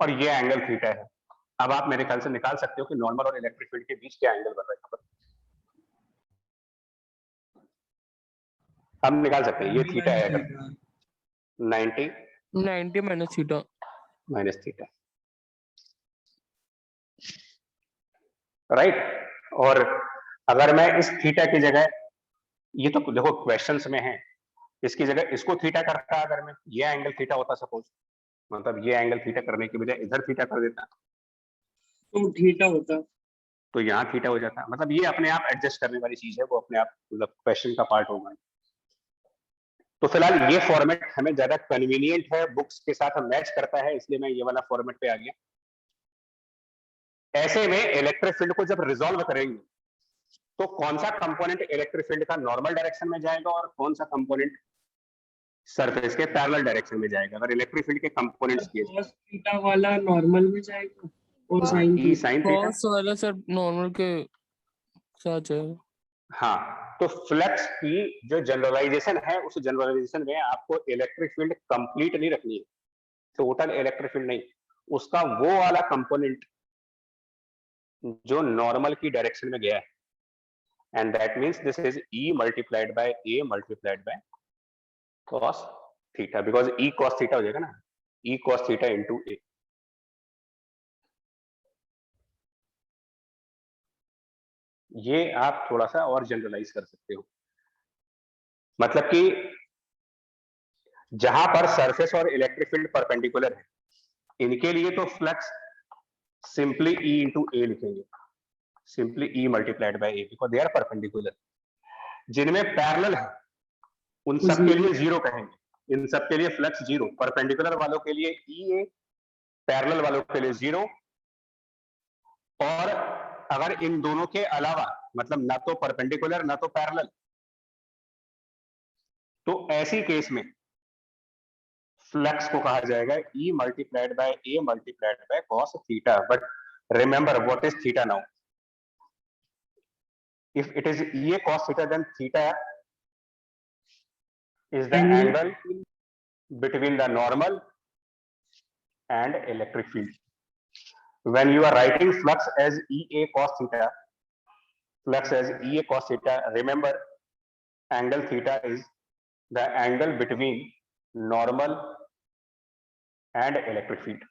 Speaker 1: और ये एंगल थीटा है। अब आप मेरे ख्याल से निकाल सकते हो कि नॉर्मल और इलेक्ट्रिक फील्ड के बीच क्या एंगल बन रहा है। हम निकाल सकते हैं, ये थीटा है, 90 माइनस थीटा, राइट। और अगर मैं इस थीटा की जगह, ये तो देखो क्वेश्चंस में है, इसकी जगह इसको थीटा करता, अगर मैं ये एंगल थीटा होता सपोज, मतलब ये एंगल थीटा करने की बजाय इधर थीटा कर देता
Speaker 4: तो थीटा होता,
Speaker 1: तो यहाँ थीटा हो जाता। मतलब ये अपने आप एडजस्ट करने वाली चीज है, वो अपने आप मतलब क्वेश्चन का पार्ट होगा। तो फिलहाल ये फॉर्मेट हमें ज्यादा कन्वीनियंट है, बुक्स के साथ मैच करता है, इसलिए मैं ये वाला फॉर्मेट पे आ गया। ऐसे में इलेक्ट्रिक फील्ड को जब रिजॉल्व करेंगे तो कौन सा कंपोनेंट इलेक्ट्रिक फील्ड का नॉर्मल डायरेक्शन में जाएगा और कौन सा कंपोनेंट सरफेस के पैरेलल डायरेक्शन में जाएगा। अगर इलेक्ट्रिक फील्ड के कंपोनेंट्स किए
Speaker 4: cos थीटा वाला नॉर्मल में जाएगा और sin
Speaker 1: ई साइन थीटा,
Speaker 7: कॉस वाला सर नॉर्मल के साथ जाएगा।
Speaker 1: हाँ। तो फ्लक्स की जो जनरलाइजेशन है, उस जनरलाइजेशन में आपको इलेक्ट्रिक फील्ड कंप्लीट नहीं रखनी है, टोटल इलेक्ट्रिक फील्ड नहीं, उसका वो वाला कंपोनेंट जो नॉर्मल की डायरेक्शन में गया है। And that means this is E multiplied by A multiplied by cos theta, because E cos theta हो जाएगा ना, E cos theta into A। ये आप थोड़ा सा और जनरलाइज कर सकते हो, मतलब कि जहां पर सरफेस और इलेक्ट्रिक फील्ड परपेंडिकुलर है, इनके लिए तो flux simply E into A लिखेंगे, simply E multiplied by A because they are perpendicular. जिनमें पैरेलल है उन सब के लिए 0 कहेंगे, इन सब के लिए फ्लक्स 0, परपेंडिकुलर वालों के लिए EA, पैरेलल वालों के लिए 0। और अगर इन दोनों के अलावा मतलब ना तो परपेंडिकुलर ना तो पैरेलल, तो ऐसी केस में फ्लक्स को कहा जाएगा E multiplied by A multiplied by cos theta. But remember what is theta now? If it is EA cos theta, then theta is the angle between the normal and electric field. When you are writing flux as EA cos theta, remember angle theta is the angle between normal and electric field.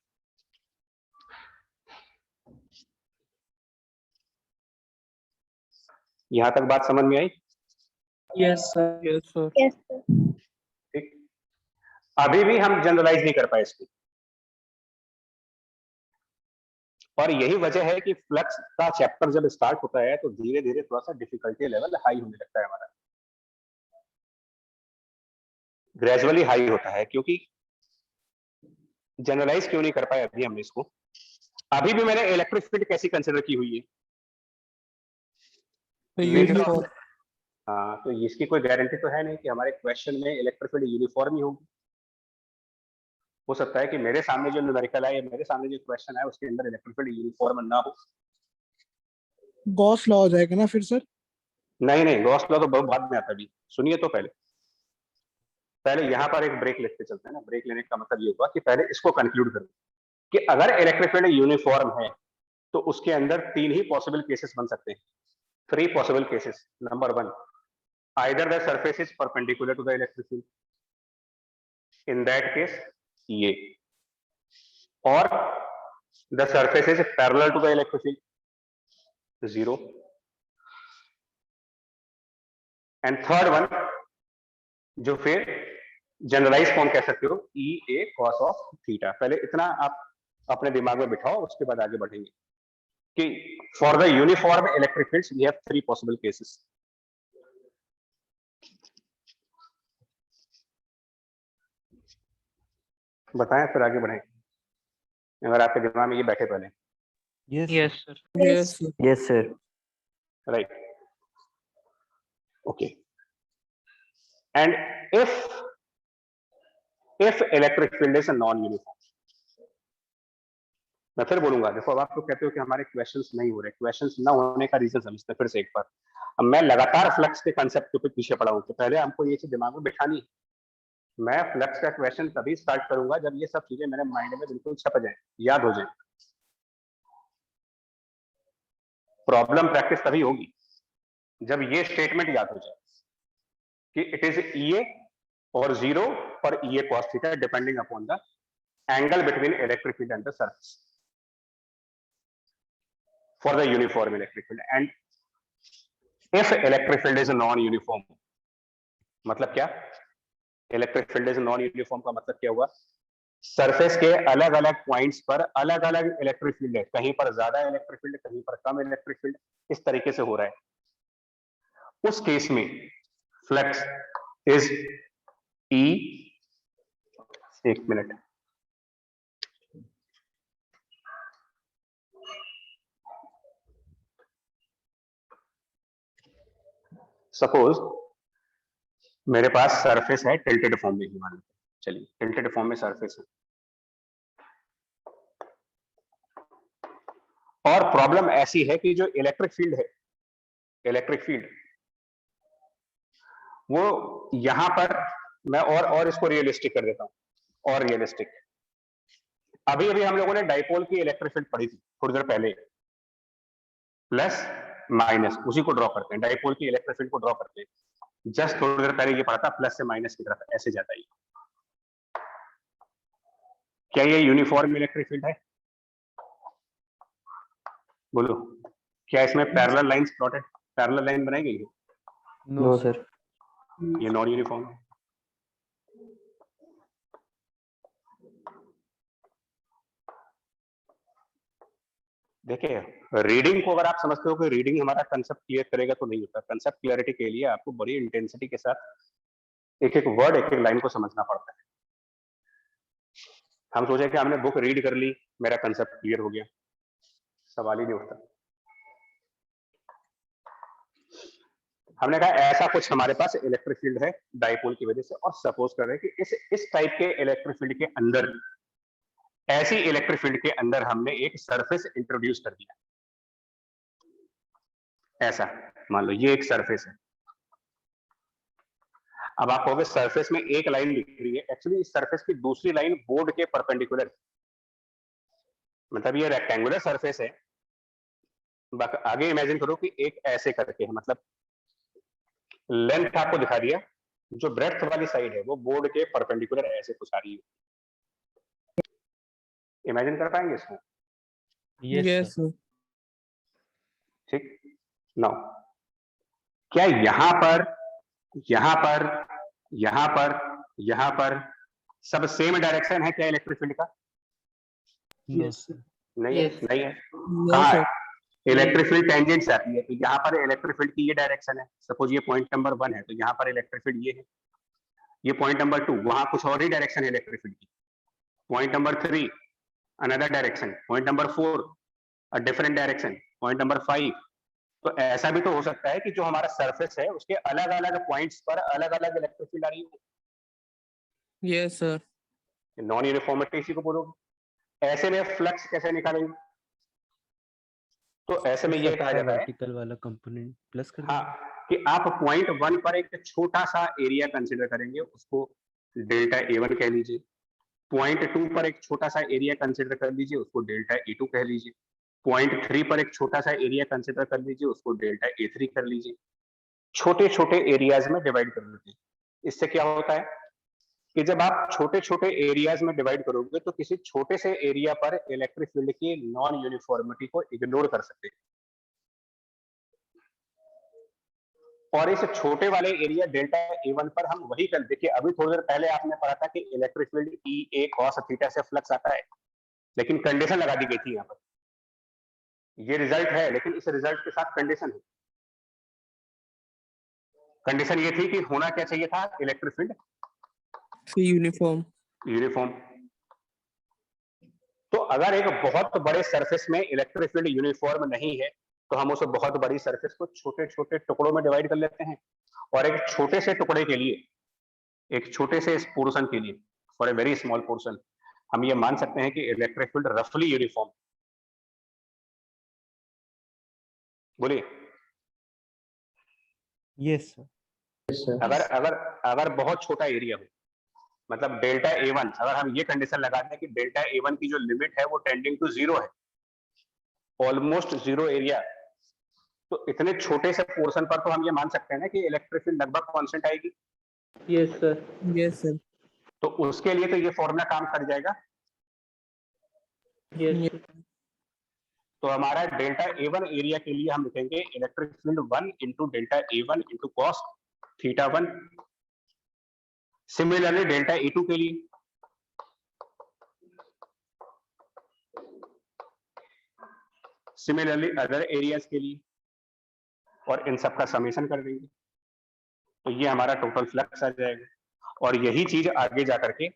Speaker 1: यहां तक बात समझ में आई?
Speaker 4: Yes sir.
Speaker 7: Yes, sir.
Speaker 8: Yes, sir.
Speaker 1: ठीक, अभी भी हम जनरलाइज नहीं कर पाए इसको, और यही वजह है कि फ्लक्स का चैप्टर जब स्टार्ट होता है तो धीरे धीरे थोड़ा सा डिफिकल्टी लेवल हाई होने लगता है हमारा, ग्रेजुअली हाई होता है। क्योंकि जनरलाइज क्यों नहीं कर पाए अभी हमने इसको? अभी भी मैंने इलेक्ट्रिक फील्ड कैसी कंसिडर की हुई है?
Speaker 7: Uniform.
Speaker 1: हाँ, तो इसकी कोई गारंटी तो है नहीं कि हमारे क्वेश्चन में इलेक्ट्रिक फील्ड यूनिफॉर्म ही होगी। हो सकता है कि मेरे सामने जो न्यूमेरिकल है या मेरे सामने जो क्वेश्चन है उसके अंदर इलेक्ट्रिक फील्ड यूनिफॉर्म ना हो।
Speaker 6: गॉस लॉ हो जाएगा ना फिर सर?
Speaker 1: नहीं, गॉस लॉ तो बहुत बाद में आता है। सुनिए तो पहले यहाँ पर एक ब्रेक लेते चलते हैं ना। ब्रेक लेने का मतलब ये हुआ कि पहले इसको कंक्लूड करो कि अगर इलेक्ट्रिक फील्ड यूनिफॉर्म है तो उसके अंदर 3 ही पॉसिबल केसेस बन सकते हैं। 3 possible cases. Number 1, either the surface is perpendicular to the electric field, in that case ये, or the surface is parallel to the electric field, 0, and third one जो फिर जनरलाइज फॉर्म कह सकते हो EA cos of theta। पहले इतना आप अपने दिमाग में बिठाओ, उसके बाद आगे बढ़ेंगे कि for the uniform electric fields we have 3 possible cases. बताएं फिर आगे बढ़ें, अगर आपके दिमाग में ये बैठे पहले।
Speaker 7: Yes, sir.
Speaker 5: Yes, sir.
Speaker 3: Yes, sir.
Speaker 1: Right. Okay. And if electric field is a non-uniform, मैं फिर बोलूंगा, देखो अब आप लोग कहते हो कि हमारे क्वेश्चंस नहीं हो रहे। क्वेश्चंस ना होने का रीजन समझते हैं फिर से एक बार। अब मैं लगातार फ्लक्स के कंसेप्ट पे पीछे पड़ा हूं, तो पहले हमको ये चीज दिमाग में बिठानी है। मैं फ्लक्स का क्वेश्चन तभी स्टार्ट करूंगा जब ये सब चीजें मेरे माइंड में बिल्कुल छप जाए, याद हो जाए। प्रॉब्लम प्रैक्टिस तभी होगी जब ये स्टेटमेंट याद हो जाए कि इट इज EA और 0 और EA cos theta depending upon the angle between electric field and the surface for the uniform electric field. And if electric field is non uniform, मतलब क्या? Electric field is non uniform का मतलब क्या हुआ? Surface के अलग अलग points पर अलग अलग इलेक्ट्रिक फील्ड है, कहीं पर ज्यादा इलेक्ट्रिक फील्ड, कहीं पर कम इलेक्ट्रिक फील्ड, इस तरीके से हो रहा है। उस केस में फ्लक्स इज E, एक मिनट, सपोज मेरे पास सरफेस है टिल्टेड फॉर्म में ही, मान लीजिए, चलिए टिल्टेड फॉर्म में सरफेस है, और प्रॉब्लम ऐसी है कि जो इलेक्ट्रिक फील्ड है, इलेक्ट्रिक फील्ड वो यहां पर मैं और इसको रियलिस्टिक कर देता हूं, और रियलिस्टिक। अभी अभी हम लोगों ने डाइपोल की इलेक्ट्रिक फील्ड पढ़ी थी थोड़ी देर पहले, प्लस माइनस, उसी को ड्रॉ करते हैं, डाइपोल की इलेक्ट्रिक फील्ड को ड्रॉ करते हैं। जस्ट थोड़ी देर पहले ये पढ़ा था, प्लस से माइनस की तरफ ऐसे जाता है। क्या ये यूनिफॉर्म इलेक्ट्रिक फील्ड है? बोलो, क्या इसमें parallel lines plotted, parallel line बनाई गई है?
Speaker 3: No, sir.
Speaker 1: ये नॉन यूनिफॉर्म है। देखिए, रीडिंग को अगर आप समझते हो कि रीडिंग हमारा कंसेप्ट क्लियर करेगा तो नहीं होता। कंसेप्ट क्लियरिटी के लिए आपको बड़ी इंटेंसिटी के साथ एक एक वर्ड, एक एक लाइन को समझना पड़ता है। हम सोचे कि हमने बुक रीड कर ली, मेरा कंसेप्ट क्लियर हो गया, सवाल ही नहीं उठता। हमने कहा ऐसा कुछ हमारे पास इलेक्ट्रिक फील्ड है डाइपोल की वजह से, और सपोज कर रहे हैं कि इस टाइप के इलेक्ट्रिक फील्ड के अंदर, ऐसी इलेक्ट्रिक फील्ड के अंदर हमने एक सरफेस इंट्रोड्यूस कर दिया। ऐसा मान लो ये एक सरफेस है। अब आप कहोगे सरफेस में एक लाइन दिख रही है, एक्चुअली इस सरफेस की दूसरी लाइन बोर्ड के परपेंडिकुलर, मतलब ये रेक्टेंगुलर सरफेस है। आगे इमेजिन करो कि एक ऐसे करके है, मतलब लेंथ आपको दिखा दिया, जो ब्रेड्थ वाली साइड है वो बोर्ड के परपेंडिकुलर ऐसे कुछ आ रही है। इमेजिन कर पाएंगे इसको?
Speaker 7: Yes sir.
Speaker 1: ठीक। नाउ क्या यहाँ पर, यहाँ पर, यहाँ पर, यहाँ पर सब सेम डायरेक्शन है क्या इलेक्ट्रिक फील्ड का?
Speaker 4: यस
Speaker 1: नहीं है,
Speaker 3: Yes.
Speaker 1: नहीं है।
Speaker 7: नो
Speaker 1: कहाँ
Speaker 7: सर।
Speaker 1: है? इलेक्ट्रिक फील्ड टेंजेंट से आती है, तो यहाँ पर इलेक्ट्रिक फील्ड की ये डायरेक्शन है। सपोज ये पॉइंट नंबर 1 है, तो यहाँ पर इलेक्ट्रिक फील्ड ये है। ये पॉइंट नंबर 2, वहां कुछ और ही डायरेक्शन है इलेक्ट्रिक फील्ड की। Point number 3 another direction, point number 4 a different direction, point number 5। तो ऐसा भी तो हो सकता है कि जो हमारा सरफेस है उसके अलग अलग पॉइंट्स पर अलग अलग इलेक्ट्रिक फील्ड आ रही हो।
Speaker 7: Yes sir.
Speaker 1: नॉन यूनिफॉर्मिटी इसी को बोलोगे। ऐसे में फ्लक्स कैसे निकालेंगे? तो ऐसे में ये कहा जाता है,
Speaker 2: वर्टिकल वाला कंपोनेंट प्लस कर
Speaker 1: हाँ, कि आप पॉइंट 1 पर एक छोटा सा एरिया कंसिडर करेंगे, उसको डेल्टा A1 कह लीजिए। पॉइंट 2 पर एक छोटा सा एरिया कंसिडर कर लीजिए, उसको डेल्टा A2 कह लीजिए। पॉइंट 3 पर एक छोटा सा एरिया कंसिडर कर लीजिए, उसको डेल्टा A3 कर लीजिए। छोटे छोटे एरियाज में डिवाइड कर देते हैं। इससे क्या होता है कि जब आप छोटे छोटे एरियाज में डिवाइड करोगे तो किसी छोटे से एरिया पर इलेक्ट्रिक फील्ड की नॉन यूनिफॉर्मिटी को इग्नोर कर सकते हैं। और इस छोटे वाले एरिया डेल्टा A1 पर हम वही कर, देखिए अभी थोड़ी देर पहले आपने पढ़ा था कि electric field EA cos theta से फ्लक्स आता है, लेकिन कंडीशन लगा दी गई थी यहाँ पर। ये रिजल्ट है, लेकिन इस रिजल्ट के साथ कंडीशन है। कंडीशन ये थी कि होना क्या चाहिए था, इलेक्ट्रिक फील्ड
Speaker 7: यूनिफॉर्म।
Speaker 1: यूनिफॉर्म। तो अगर एक बहुत बड़े सरफेस में इलेक्ट्रिक फील्ड यूनिफॉर्म नहीं है, तो हम उस बहुत बड़ी सरफेस को छोटे छोटे टुकड़ों में डिवाइड कर लेते हैं, और एक छोटे से टुकड़े के लिए, एक छोटे से पोर्शन के लिए, for a very small portion, हम ये मान सकते हैं कि इलेक्ट्रिक फील्ड रफली यूनिफॉर्म। बोलिए।
Speaker 2: Yes sir.
Speaker 3: Yes, sir.
Speaker 1: अगर अगर अगर बहुत छोटा एरिया हो, मतलब डेल्टा A1, अगर हम ये कंडीशन लगा दें कि डेल्टा A1 की जो लिमिट है वो टेंडिंग टू 0 है, ऑलमोस्ट 0 एरिया, तो इतने छोटे से पोर्शन पर तो हम ये मान सकते हैं ना कि इलेक्ट्रिक फील्ड लगभग कांस्टेंट आएगी।
Speaker 3: Yes, sir.
Speaker 7: Yes sir.
Speaker 1: तो उसके लिए तो ये फॉर्मूला काम कर जाएगा।
Speaker 3: Yes.
Speaker 1: तो हमारा डेल्टा A1 एरिया के लिए हम लिखेंगे electric field 1 into delta A1 into cos theta 1। Similarly delta A2 के लिए सिमिलरली अदर एरियाज के लिए, और इन सब का समेशन कर देंगे, तो ये हमारा टोटल फ्लक्स आ जाएगा। और यही चीज आगे जाकर के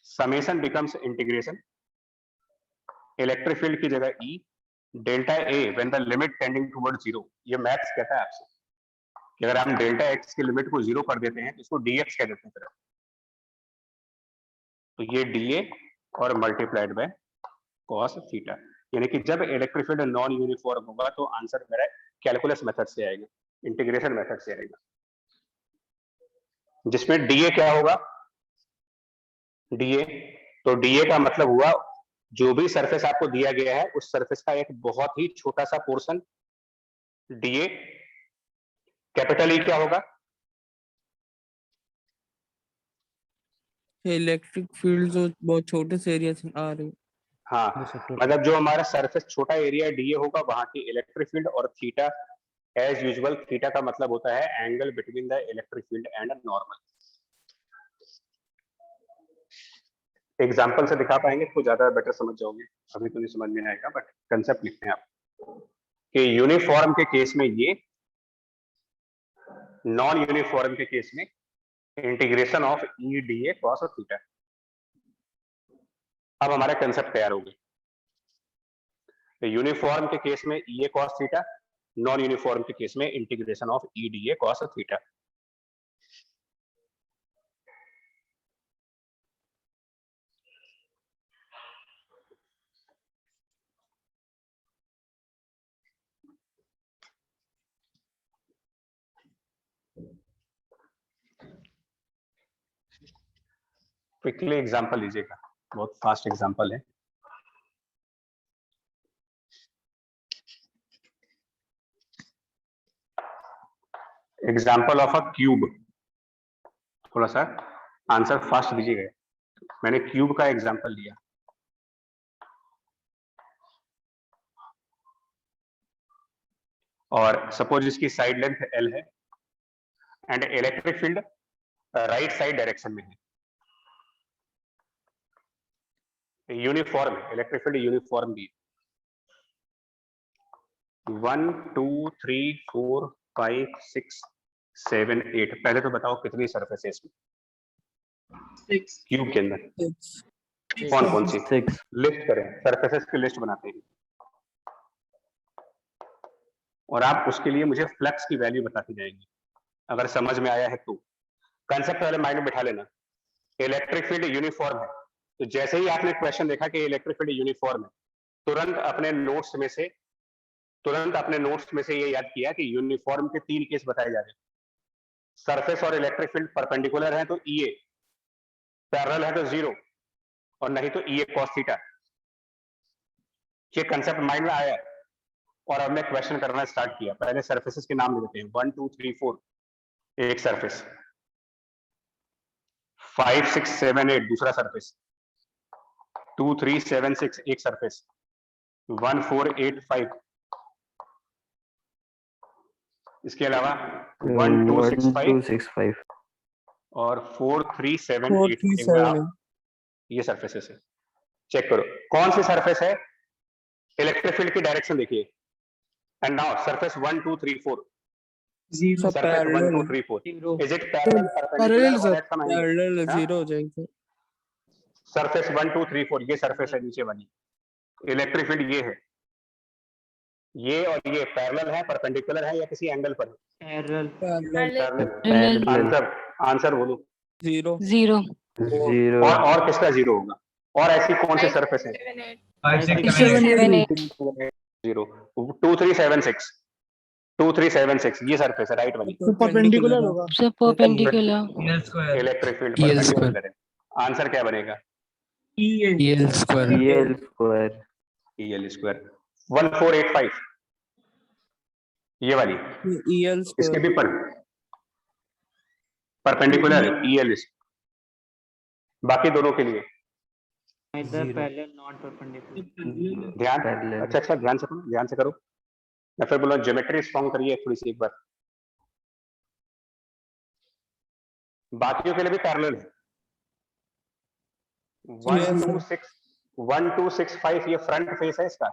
Speaker 1: summation becomes integration, electric field की जगह E delta A when the limit tending toward 0। ये मैथ्स कहता है आपसे कि अगर हम डेल्टा x की लिमिट को 0 कर देते हैं तो इसको dx कह देते हैं फिर। तो ये dA और मल्टीप्लाइड बाय cos थीटा, यानी कि जब इलेक्ट्रिक फील्ड नॉन यूनिफॉर्म होगा तो आंसर मेरा कैलकुलस मेथड से आएगा, इंटीग्रेशन मेथड से आएगा, जिसमें dA क्या होगा, dA, तो dA का मतलब हुआ जो भी सरफेस आपको दिया गया है उस सरफेस का एक बहुत ही छोटा सा पोर्शन dA। कैपिटल E क्या होगा,
Speaker 7: इलेक्ट्रिक फील्ड जो बहुत छोटे से एरिया से आ रही है।
Speaker 1: हाँ, मतलब जो हमारा सरफेस छोटा एरिया dA होगा वहां की इलेक्ट्रिक फील्ड, और थीटा एज यूजुअल, थीटा का मतलब होता है angle between the electric field and normal. Example से दिखा पाएंगे तो ज्यादा बेटर समझ जाओगे, अभी तो नहीं समझ में आएगा, बट कंसेप्ट लिखते हैं आप कि यूनिफॉर्म के केस में ये, नॉन यूनिफॉर्म के केस में integration of E D A cos और थीटा। अब हमारा कंसेप्ट तैयार हो गया। तो यूनिफॉर्म के केस में ई ए कॉस थीटा, नॉन यूनिफॉर्म के केस में integration of E D A cos और थीटा। क्विकली एग्जांपल लीजिएगा, बहुत फास्ट एग्जांपल है। एग्जांपल ऑफ अ क्यूब, थोड़ा सा आंसर फास्ट दीजिएगा। मैंने क्यूब का एग्जांपल लिया, और सपोज इसकी साइड लेंथ L है and electric field right side direction में है, यूनिफॉर्म है, इलेक्ट्रिक फील्ड यूनिफॉर्म भी 1 2 3 4 5 6 7 8। पहले तो बताओ कितनी सरफेस है इसमें
Speaker 4: 6
Speaker 1: क्यूब के अंदर, कौन कौन सी?
Speaker 2: 6।
Speaker 1: लिस्ट करें, सरफेसेस की लिस्ट बनाते हैं और आप उसके लिए मुझे फ्लक्स की वैल्यू बताते जाएंगे, अगर समझ में आया है तो। कंसेप्ट वाले माइंड में बैठा लेना, इलेक्ट्रिक फील्ड यूनिफॉर्म है, तो जैसे ही आपने क्वेश्चन देखा कि इलेक्ट्रिक फील्ड यूनिफॉर्म है, तुरंत अपने नोट्स में से ये याद किया कि यूनिफॉर्म के 3 केस बताए जा रहे हैं। सरफेस और इलेक्ट्रिक फील्ड परपेंडिकुलर है तो ई ए, पैरेलल है तो 0, और नहीं तो ई ए कॉस थीटा। ये कंसेप्ट माइंड में आया और हमने क्वेश्चन करना स्टार्ट किया। पहले सरफेसेस के नाम ले देते हैं, 1 2 3 4 एक सरफेस, 5 6 7 8 दूसरा सरफेस, 2 3 7 6 एक सरफेस, 1 4 8 5, इसके अलावा 1 2 6 5 और 4 3 7 8 ये सरफेसेस है। चेक करो कौन सी सरफेस है, इलेक्ट्रिक फील्ड की डायरेक्शन देखिए। And now surface 1 2 3 4,
Speaker 4: 0
Speaker 1: surface 1 2 3 4, is it parallel,
Speaker 6: parallel
Speaker 1: perpendicular, और ऐसा नहीं है?
Speaker 7: पैरेलल
Speaker 1: हाँ?
Speaker 7: 0 हो जाएगा।
Speaker 1: सरफेस 1 2 3 4 ये सरफेस है नीचे वाली, इलेक्ट्रिक फील्ड ये है, ये और ये पैरेलल है, परपेंडिकुलर है या किसी एंगल पर है?
Speaker 7: पैरेलल
Speaker 1: आंसर बोलो।
Speaker 7: 0
Speaker 2: 0
Speaker 1: और किसका 0 होगा? और ऐसी कौन सी सरफेस है?
Speaker 5: 5 6 7 8
Speaker 1: 0 2 3 7 6 2 3 7 6 ये सरफेस है राइट वाली,
Speaker 6: परपेंडिकुलर होगा।
Speaker 5: EL square
Speaker 1: electric field perpendicular है। आंसर क्या बनेगा?
Speaker 7: EL square
Speaker 2: EL square
Speaker 1: EL square 1485 ये वाली,
Speaker 7: EL
Speaker 1: इसके
Speaker 7: स्क्वायर
Speaker 1: भी परपेंडिकुलर EL, बाकी दोनों के लिए ध्यान,
Speaker 2: पैरेलल।
Speaker 1: अच्छा ध्यान से करो। मैं फिर बोला ज्योमेट्री स्ट्रॉन्ग करिए थोड़ी सी एक बार। बाकियों के लिए भी पैरेलल है। 1 2 6 5 ये फ्रंट फेस है इसका,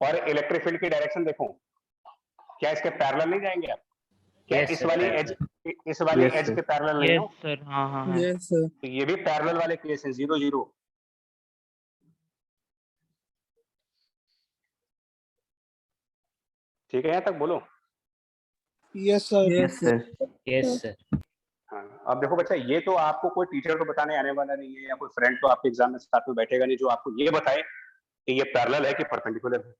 Speaker 1: और इलेक्ट्रिक फील्ड की डायरेक्शन देखो, क्या इसके पैरेलल नहीं जाएंगे आप? क्या इस वाली एज के पैरेलल नहीं हो?
Speaker 5: सर हाँ
Speaker 7: यस सर
Speaker 1: तो ये भी पैरेलल वाले केस हैं, 0 0। ठीक है, यहाँ तक बोलो।
Speaker 6: Yes sir.
Speaker 2: Yes sir.
Speaker 1: हाँ, अब देखो बच्चा, ये तो आपको कोई टीचर तो बताने आने वाला नहीं है, या कोई फ्रेंड तो आपके एग्जाम में साथ में बैठेगा नहीं जो आपको ये बताए कि ये पैरेलल है कि परपेंडिकुलर है।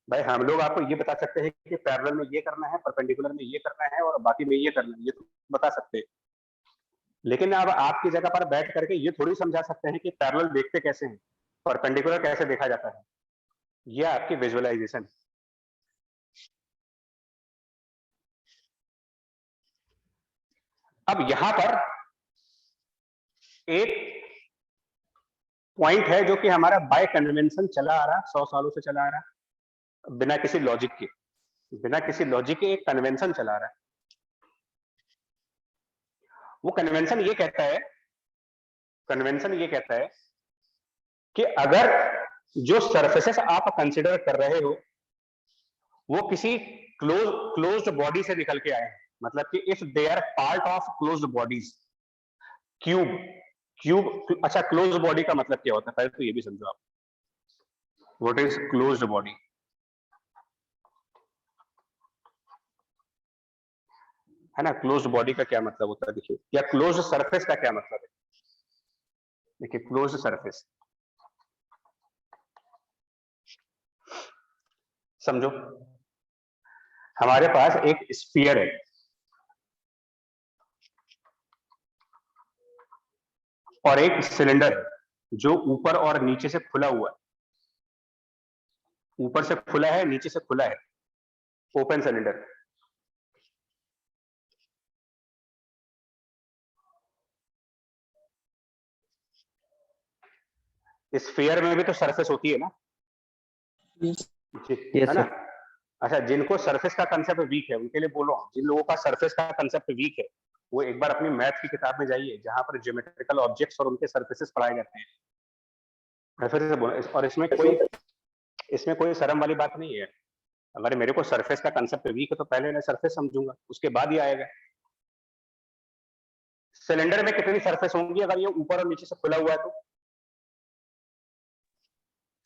Speaker 1: भाई हम लोग आपको ये बता सकते हैं कि पैरेलल में ये करना है, परपेंडिकुलर में ये करना है, और बाकी में ये करना है, ये तो बता सकते हैं। लेकिन अब आपकी जगह पर बैठ करके ये थोड़ी समझा सकते हैं कि पैरेलल देखते कैसे हैं, परपेंडिकुलर कैसे देखा जाता है। ये आपकी विजुअलाइजेशन। अब यहां पर एक पॉइंट है जो कि हमारा बाय कन्वेंशन चला आ रहा, 100 सालों से चला आ रहा, बिना किसी लॉजिक के एक कन्वेंशन चला रहा है। वो कन्वेंशन ये कहता है कि अगर जो सरफेसेस आप कंसिडर कर रहे हो वो किसी क्लोज्ड बॉडी से निकल के आए हैं, मतलब कि if they are part of closed bodies, cube. अच्छा, क्लोज्ड बॉडी का मतलब क्या होता है पहले तो ये भी समझो आप, व्हाट इज क्लोज्ड बॉडी। है ना, क्लोज्ड बॉडी का क्या मतलब होता है देखिए, या क्लोज्ड सरफेस का क्या मतलब है। देखिए क्लोज्ड सरफेस समझो, हमारे पास एक स्फीयर है और एक सिलेंडर है जो ऊपर और नीचे से खुला हुआ है, ऊपर से खुला है नीचे से खुला है, ओपन सिलेंडर। स्फीयर में भी तो सरफेस होती है ना, है ना। अच्छा, जिनको सरफेस का कंसेप्ट वीक है उनके लिए बोलो, जिन लोगों का सरफेस का कंसेप्ट वीक है वो एक बार अपनी मैथ की किताब में जाइए जहां पर ज्योमेट्रिकल ऑब्जेक्ट्स और उनके सरफेसेस पढ़ाए जाते हैं। मैं फिर से बोला, और इसमें कोई शर्म वाली बात नहीं है। अगर मेरे को सरफेस का कंसेप्ट वीक है तो पहले मैं सरफेस समझूंगा, उसके बाद ही आएगा। सिलेंडर में कितनी सरफेस होंगी अगर ये ऊपर और नीचे से खुला हुआ है तो?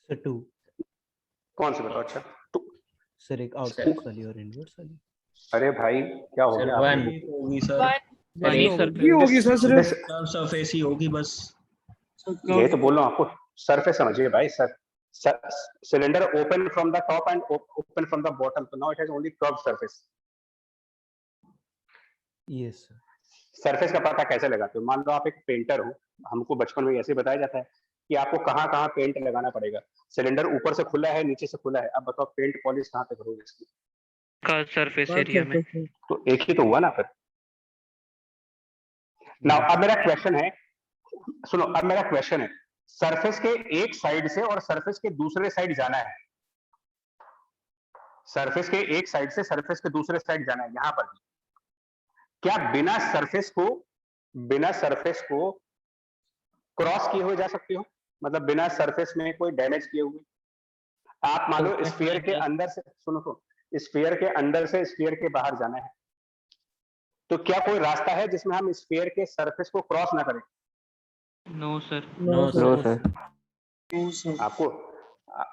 Speaker 2: सर 2।
Speaker 1: कौन सी बताओ? अच्छा,
Speaker 2: सर एक आउटसाइड वाली और इनवर्स वाली।
Speaker 1: अरे भाई क्या हो गया?
Speaker 5: होगी सर,
Speaker 4: होगी सर, सिर्फ
Speaker 5: सरफेस ही होगी बस।
Speaker 1: ये तो बोल रहा हूं आपको, सरफेस समझिए भाई। Cylinder open from the top and open from the bottom, तो now it has only curved surface.
Speaker 2: Yes sir.
Speaker 1: Surface का पता कैसे लगाते हो? मान लो आप एक पेंटर हो, हमको बचपन में ऐसे बताया जाता है कि आपको कहाँ कहाँ पेंट लगाना पड़ेगा। सिलेंडर ऊपर से खुला है नीचे से खुला है, अब बताओ पेंट पॉलिश कहाँ पे करोगे इसकी?
Speaker 7: का सरफेस एरिया में।
Speaker 1: तो एक ही तो हुआ ना फिर। नाउ अब मेरा क्वेश्चन है, सुनो, अब मेरा क्वेश्चन है, सरफेस के एक साइड से और सरफेस के दूसरे साइड जाना है, सरफेस के एक साइड से सरफेस के दूसरे साइड जाना है, यहां पर क्या बिना सरफेस को क्रॉस किए हुए जा सकते हो? मतलब बिना सरफेस में कोई डैमेज किए हुए। आप मान लो स्फीयर के अंदर से, सुनो, स्फीयर के अंदर से स्फीयर के बाहर जाना है, तो क्या कोई रास्ता है जिसमें हम स्फीयर के सरफेस को क्रॉस ना करें?
Speaker 7: No sir.
Speaker 3: No sir.
Speaker 1: आपको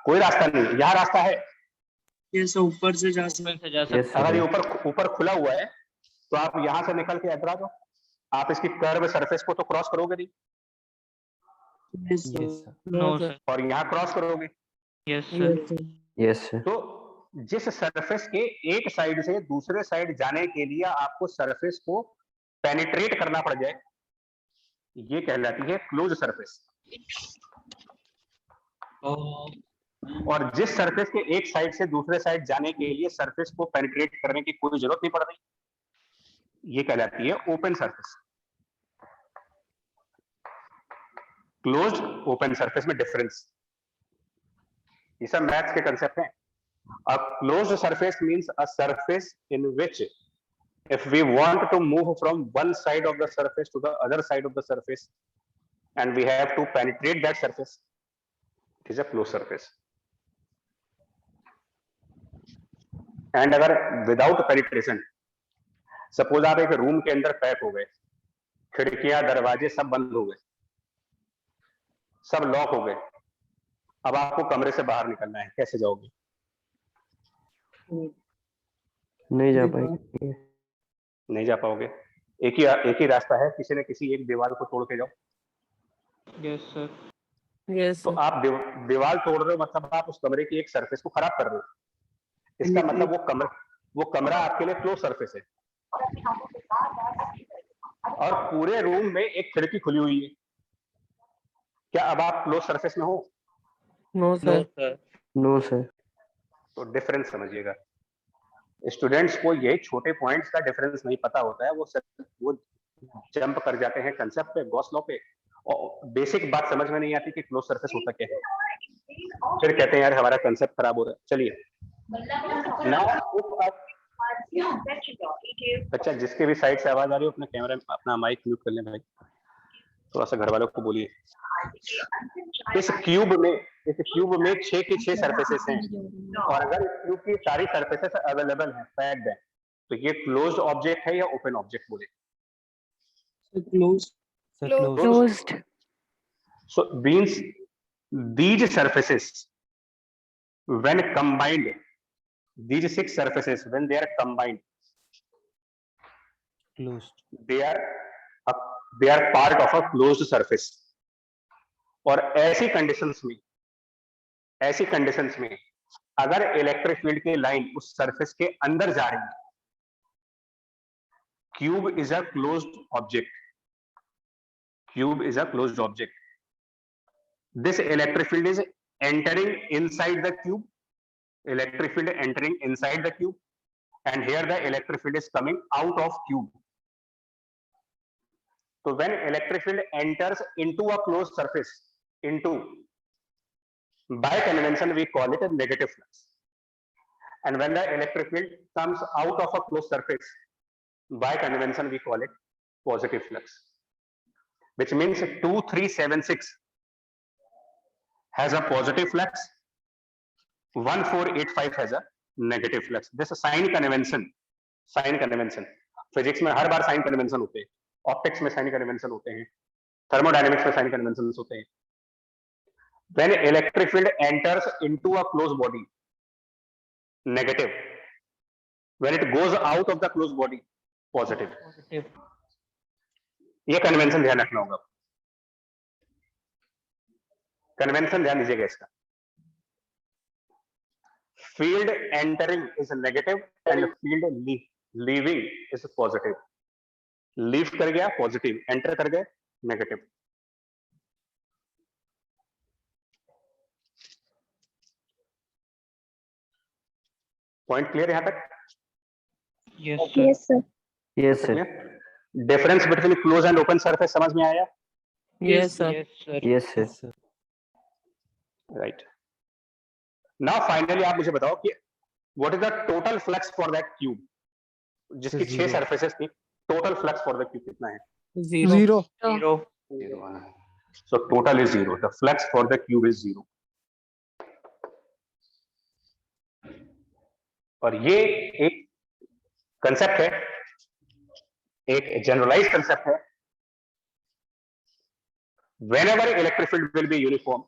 Speaker 1: कोई रास्ता नहीं, यहाँ रास्ता है।
Speaker 4: ये सब ऊपर से जा सकते हैं।
Speaker 1: अगर ये ऊपर खुला हुआ है तो आप यहां से निकल के इधर आ जाओ, आप इसकी कर्व सरफेस को तो क्रॉस करोगे नहीं।
Speaker 2: Yes sir.
Speaker 7: No sir.
Speaker 1: और यहाँ क्रॉस करोगे।
Speaker 7: Yes sir.
Speaker 3: Yes sir.
Speaker 1: तो जिस सरफेस के एक साइड से दूसरे साइड जाने के लिए आपको सरफेस को पेनिट्रेट करना पड़ जाए, ये कहलाती है क्लोज सरफेस। और जिस सरफेस के एक साइड से दूसरे साइड जाने के लिए सरफेस को पेनिट्रेट करने की कोई जरूरत नहीं पड़ रही, ये कहलाती है open surface. Closed open surface में डिफरेंस, ये सब मैथ्स के कंसेप्ट हैं। A closed surface means a surface in which if we want to move from one side of the surface to the other side of the surface and we have to penetrate that surface, it is a closed surface. And अगर without penetration, suppose आप एक room के अंदर pack हो गए, खिड़कियां दरवाजे सब बंद हो गए, सब लॉक हो गए, अब आपको कमरे से बाहर निकलना है, कैसे जाओगे?
Speaker 3: नहीं जा पाएंगे।
Speaker 1: नहीं जा पाओगे। एक ही रास्ता है, किसी न किसी एक दीवार को तोड़ के जाओ।
Speaker 7: Yes sir.
Speaker 3: यस
Speaker 1: तो आप दीवार तोड़ रहे हो, मतलब आप उस कमरे की एक सरफेस को खराब कर रहे हो। इसका मतलब वो कमरा आपके लिए क्लोज सरफेस है। और पूरे रूम में एक खिड़की खुली हुई है, क्या अब आप क्लोज सरफेस में हो?
Speaker 3: No sir. No sir.
Speaker 1: तो डिफरेंस समझिएगा। स्टूडेंट्स को ये छोटे पॉइंट्स का डिफरेंस नहीं पता होता है, वो जंप कर जाते हैं कंसेप्ट पे, गॉस लॉ पे, और बेसिक बात समझ में नहीं आती कि क्लोज सरफेस होता क्या है। फिर कहते हैं यार हमारा कंसेप्ट खराब हो रहा है। चलिए, नाउ बच्चा जिसके भी साइड से आवाज आ रही हो अपना कैमरा अपना माइक म्यूट कर लें भाई, थोड़ा सा घर वालों को बोलिए। इस क्यूब में 6 की 6 सरफेसेस हैं और अगर इस क्यूब की सारी सरफेसेस अवेलेबल हैं, पैक्ड है, तो ये क्लोज्ड ऑब्जेक्ट है या ओपन ऑब्जेक्ट बोले?
Speaker 4: Close.
Speaker 8: Closed.
Speaker 1: So means these surfaces when combined, these 6 surfaces when they are combined,
Speaker 2: closed.
Speaker 1: they are part of a closed surface. और ऐसी कंडीशंस में अगर इलेक्ट्रिक फील्ड की लाइन उस सरफेस के अंदर जा रही है, cube is a closed object. This electric field is entering inside the cube, and here the electric field is coming out of cube. So when electric field enters into a closed surface, by convention we call it a negative flux, and when the electric field comes out of a closed surface, by convention we call it positive flux, which means 2376 has a positive flux, 1485 has a negative flux. This is sign convention. Physics में हर बार sign convention होते हैं, optics में sign convention होते हैं, thermodynamics में sign convention होते हैं. When electric field enters into a closed body, negative. When it goes out of the closed body, positive. ये कन्वेंशन ध्यान रखना होगा. कन्वेंशन ध्यान दीजिएगा इसका. Field entering is negative and field leaving is positive. Leave कर गया पॉजिटिव, एंटर कर गए नेगेटिव. पॉइंट क्लियर यहां तक?
Speaker 8: Yes, sir.
Speaker 3: Yes, sir.
Speaker 1: Difference between close and open surface समझ में आया?
Speaker 3: Yes, sir.
Speaker 1: Right. Now finally आप मुझे बताओ कि what is the total flux for that cube, जिसकी 6 सरफेसेस थी. Total flux for the cube कितना है?
Speaker 6: Zero.
Speaker 1: So total is 0. The flux for the cube is 0. और ये एक कंसेप्ट है, एक जनरलाइज्ड कंसेप्ट है. Whenever electric field will be uniform,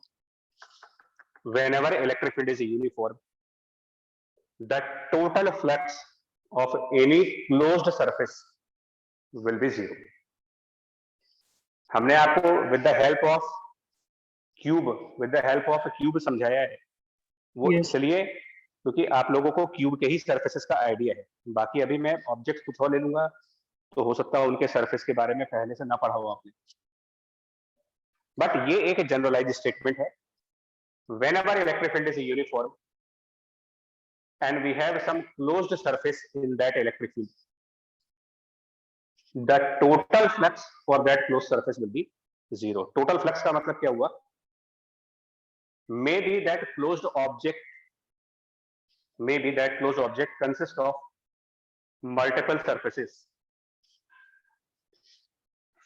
Speaker 1: the total flux of any closed surface will be 0. हमने आपको with the help of cube समझाया है. वो इसलिए क्योंकि आप लोगों को क्यूब के ही सरफेसेस का आइडिया है. बाकी अभी मैं ऑब्जेक्ट कुछ और ले लूंगा तो हो सकता है उनके सरफेस के बारे में पहले से ना पढ़ा हो आपने. बट ये एक जनरलाइज्ड स्टेटमेंट है. Whenever electric field is uniform and we have some closed surface in that electric field, the total flux for that closed surface will be 0. Total flux का मतलब क्या हुआ? Maybe that closed object consists of multiple surfaces.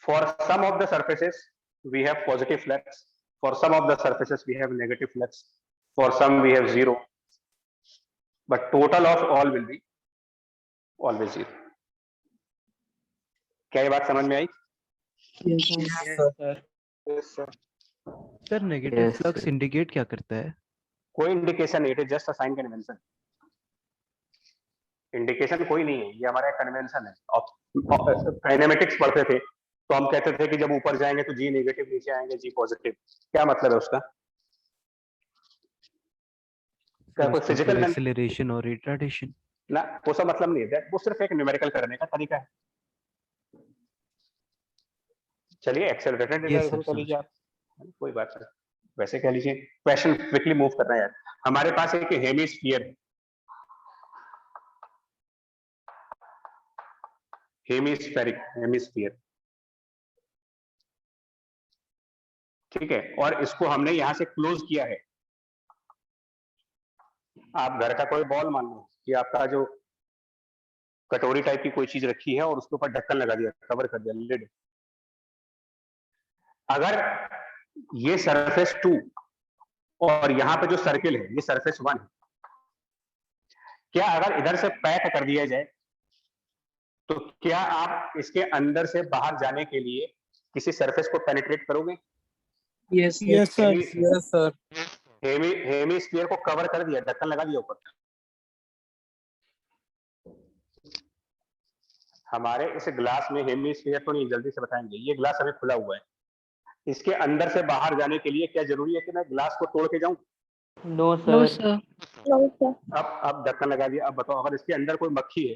Speaker 1: For some of the surfaces we have positive flux, for some of the surfaces we have negative flux, for some we have 0, but total of all will be always 0. क्या ये बात समझ में आई?
Speaker 2: Sir negative flux indicate क्या करता है?
Speaker 1: कोई इंडिकेशन नहीं, it is just a sign convention. Indication कोई नहीं है, ये हमारा कन्वेंशन है. काइनेमेटिक्स पढ़ते थे तो हम कहते थे कि जब ऊपर जाएंगे तो जी नेगेटिव, नीचे आएंगे जी पॉजिटिव. क्या मतलब है उसका? क्या कोई फिजिकल
Speaker 2: एक्सेलरेशन और रिटार्डेशन
Speaker 1: ना, वो सब मतलब नहीं है. वो सिर्फ एक न्यूमेरिकल करने का तरीका है. चलिए एक्सेलरेटेड रिटार्डेशन कह लीजिए आप, कोई बात नहीं, वैसे कह लीजिए. क्वेश्चन क्विकली मूव करना है यार. हमारे पास एक हेमिस्फीयर है, हेमिस्फीयर, ठीक है, और इसको हमने यहां से क्लोज किया है. आप घर का कोई बॉल मान लो कि आपका जो कटोरी टाइप की कोई चीज रखी है और उसके ऊपर ढक्कन लगा दिया, कवर कर दिया, लिड। अगर ये सरफेस 2 और यहाँ पे जो सर्किल है ये सरफेस 1 है, क्या अगर इधर से पैक कर दिया जाए तो क्या आप इसके अंदर से बाहर जाने के लिए किसी सरफेस को पेनिट्रेट करोगे?
Speaker 4: Yes
Speaker 6: yes sir.
Speaker 7: Yes sir.
Speaker 1: Hemisphere को कवर कर दिया, ढक्कन लगा दिया ऊपर। हमारे इस ग्लास में हेमिस्फीयर तो नहीं, जल्दी से बताएंगे। ये ग्लास अभी खुला हुआ है, इसके अंदर से बाहर जाने के लिए क्या जरूरी है कि मैं ग्लास को तोड़ के जाऊं?
Speaker 7: No
Speaker 8: No,
Speaker 7: sir.
Speaker 8: sir. No, sir.
Speaker 1: अब ढक्कन लगा दिया। अब बताओ, अगर इसके अंदर कोई मक्खी है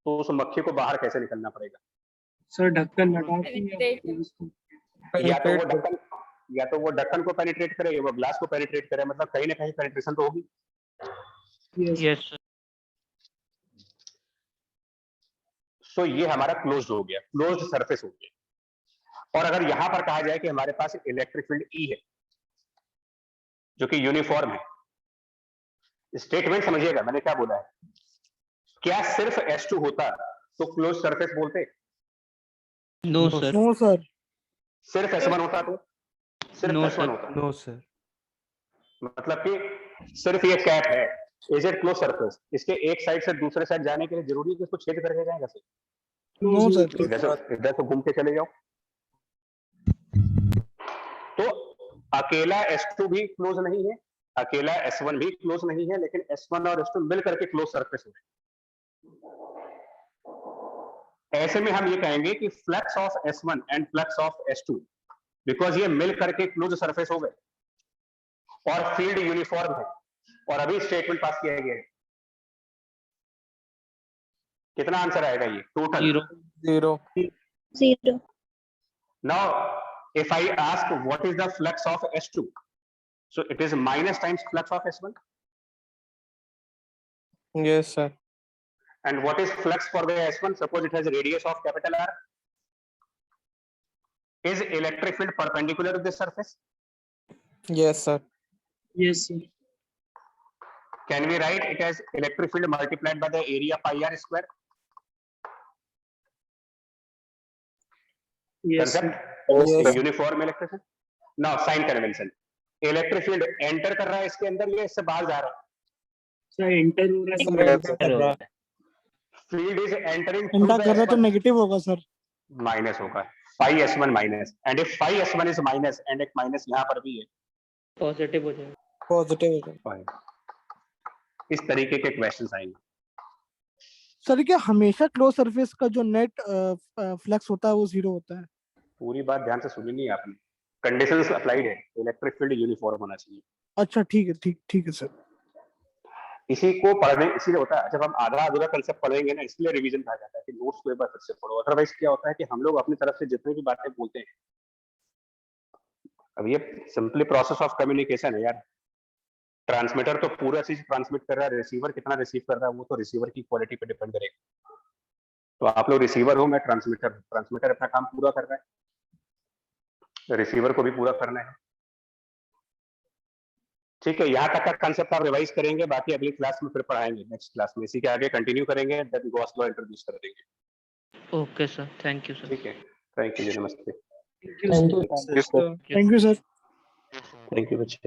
Speaker 1: तो उस मक्खी को बाहर कैसे निकलना पड़ेगा?
Speaker 4: सर ढक्कन हटा के
Speaker 1: या तो वो ढक्कन को पेनिट्रेट करे या वो ग्लास को पेनिट्रेट करे, मतलब कहीं ना कहीं पेनिट्रेशन तो होगी।
Speaker 7: Yes sir.
Speaker 1: सो ये हमारा क्लोज्ड हो गया, क्लोज्ड सरफेस हो गया। और अगर यहां पर कहा जाए कि हमारे पास इलेक्ट्रिक फील्ड ई है जो कि यूनिफॉर्म है, स्टेटमेंट समझिएगा मैंने क्या बोला है। क्या सिर्फ S2 होता तो क्लोज सरफेस बोलते?
Speaker 7: No sir.
Speaker 6: No sir.
Speaker 1: सिर्फ S1 होता तो? सिर्फ
Speaker 7: No,
Speaker 1: S1
Speaker 7: sir.
Speaker 1: होता,
Speaker 2: नो सर।
Speaker 1: मतलब कि सिर्फ ये कैप है, इज इट क्लोज सरफेस? इसके एक साइड से दूसरे साइड जाने के लिए जरूरी है कि इसको छेद करके जाएगा सर?
Speaker 6: No sir.
Speaker 1: इधर से घूम के चले जाओ। तो अकेला S2 भी क्लोज नहीं है, अकेला S1 भी क्लोज नहीं है, लेकिन S1 और S2 मिल करके क्लोज सरफेस हो गए। ऐसे में हम ये कहेंगे कि flux of S1 and flux of S2, because ये मिल करके क्लोज सरफेस हो गए और फील्ड यूनिफॉर्म है। और अभी स्टेटमेंट पास किया गया है, कितना आंसर आएगा ये total?
Speaker 7: 0।
Speaker 8: Zero.
Speaker 1: Now, if I ask what is the flux of S2, so it is minus times flux of S1.
Speaker 7: Yes sir.
Speaker 1: And what is flux for the S1? Suppose it has a radius of capital R. Is electric field perpendicular to this surface?
Speaker 7: Yes sir.
Speaker 4: Yes sir.
Speaker 1: Can we write it as electric field multiplied by the area pi r square?
Speaker 4: Yes sir.
Speaker 1: Concept?
Speaker 7: Yes.
Speaker 1: Uniform electric field. Now, sign convention. Electric field enter कर रहा है इसके अंदर या इससे बाहर जा रहा है?
Speaker 4: सर एंटर हो रहा है।
Speaker 1: Field is entering through
Speaker 6: इंटा
Speaker 1: the
Speaker 6: कर रहा तो
Speaker 1: S1.
Speaker 6: नेगेटिव होगा सर।
Speaker 1: माइनस होगा, phi S1 minus, and if phi S1 is minus and एक माइनस यहाँ पर भी है,
Speaker 7: पॉजिटिव हो जाएगा। पॉजिटिव हो जाएगा।
Speaker 1: इस तरीके के क्वेश्चंस आएंगे।
Speaker 6: सर क्या हमेशा क्लोज सरफेस का जो नेट फ्लक्स होता है वो जीरो होता है?
Speaker 1: पूरी बात ध्यान से सुनी नहीं आपने, कंडीशंस अप्लाइड है, इलेक्ट्रिक फील्ड यूनिफॉर्म होना चाहिए।
Speaker 6: अच्छा ठीक है, ठीक है सर।
Speaker 1: इसी को पढ़ने इसीलिए होता है, जब हम आधा अधूरा कंसेप्ट पढ़ेंगे ना, इसलिए रिवीजन कहा जाता है कि नोट्स को एक बार फिर से पढ़ो। अदरवाइज क्या होता है कि हम लोग अपनी तरफ से जितनी भी बातें बोलते हैं, अब ये सिंपली प्रोसेस ऑफ कम्युनिकेशन है यार। ट्रांसमीटर तो पूरा चीज ट्रांसमिट कर रहा है, रिसीवर कितना रिसीव कर रहा है वो तो रिसीवर की क्वालिटी पे डिपेंड करेगा। तो आप लोग रिसीवर हो, मैं ट्रांसमीटर हूं, ट्रांसमीटर अपना काम पूरा कर रहा है, रिसीवर को भी पूरा करना है। ठीक है, यहाँ तक का कंसेप्ट आप रिवाइज करेंगे, बाकी अगली क्लास में फिर पढ़ाएंगे, नेक्स्ट क्लास में इसी के आगे कंटिन्यू करेंगे, देन गॉस लॉ इंट्रोड्यूस कर देंगे।
Speaker 7: Okay sir, thank you sir.
Speaker 1: ठीक है, थैंक यू जी, नमस्ते।
Speaker 4: Thank you sir.
Speaker 6: Thank you sir.
Speaker 1: Thank you बच्चे।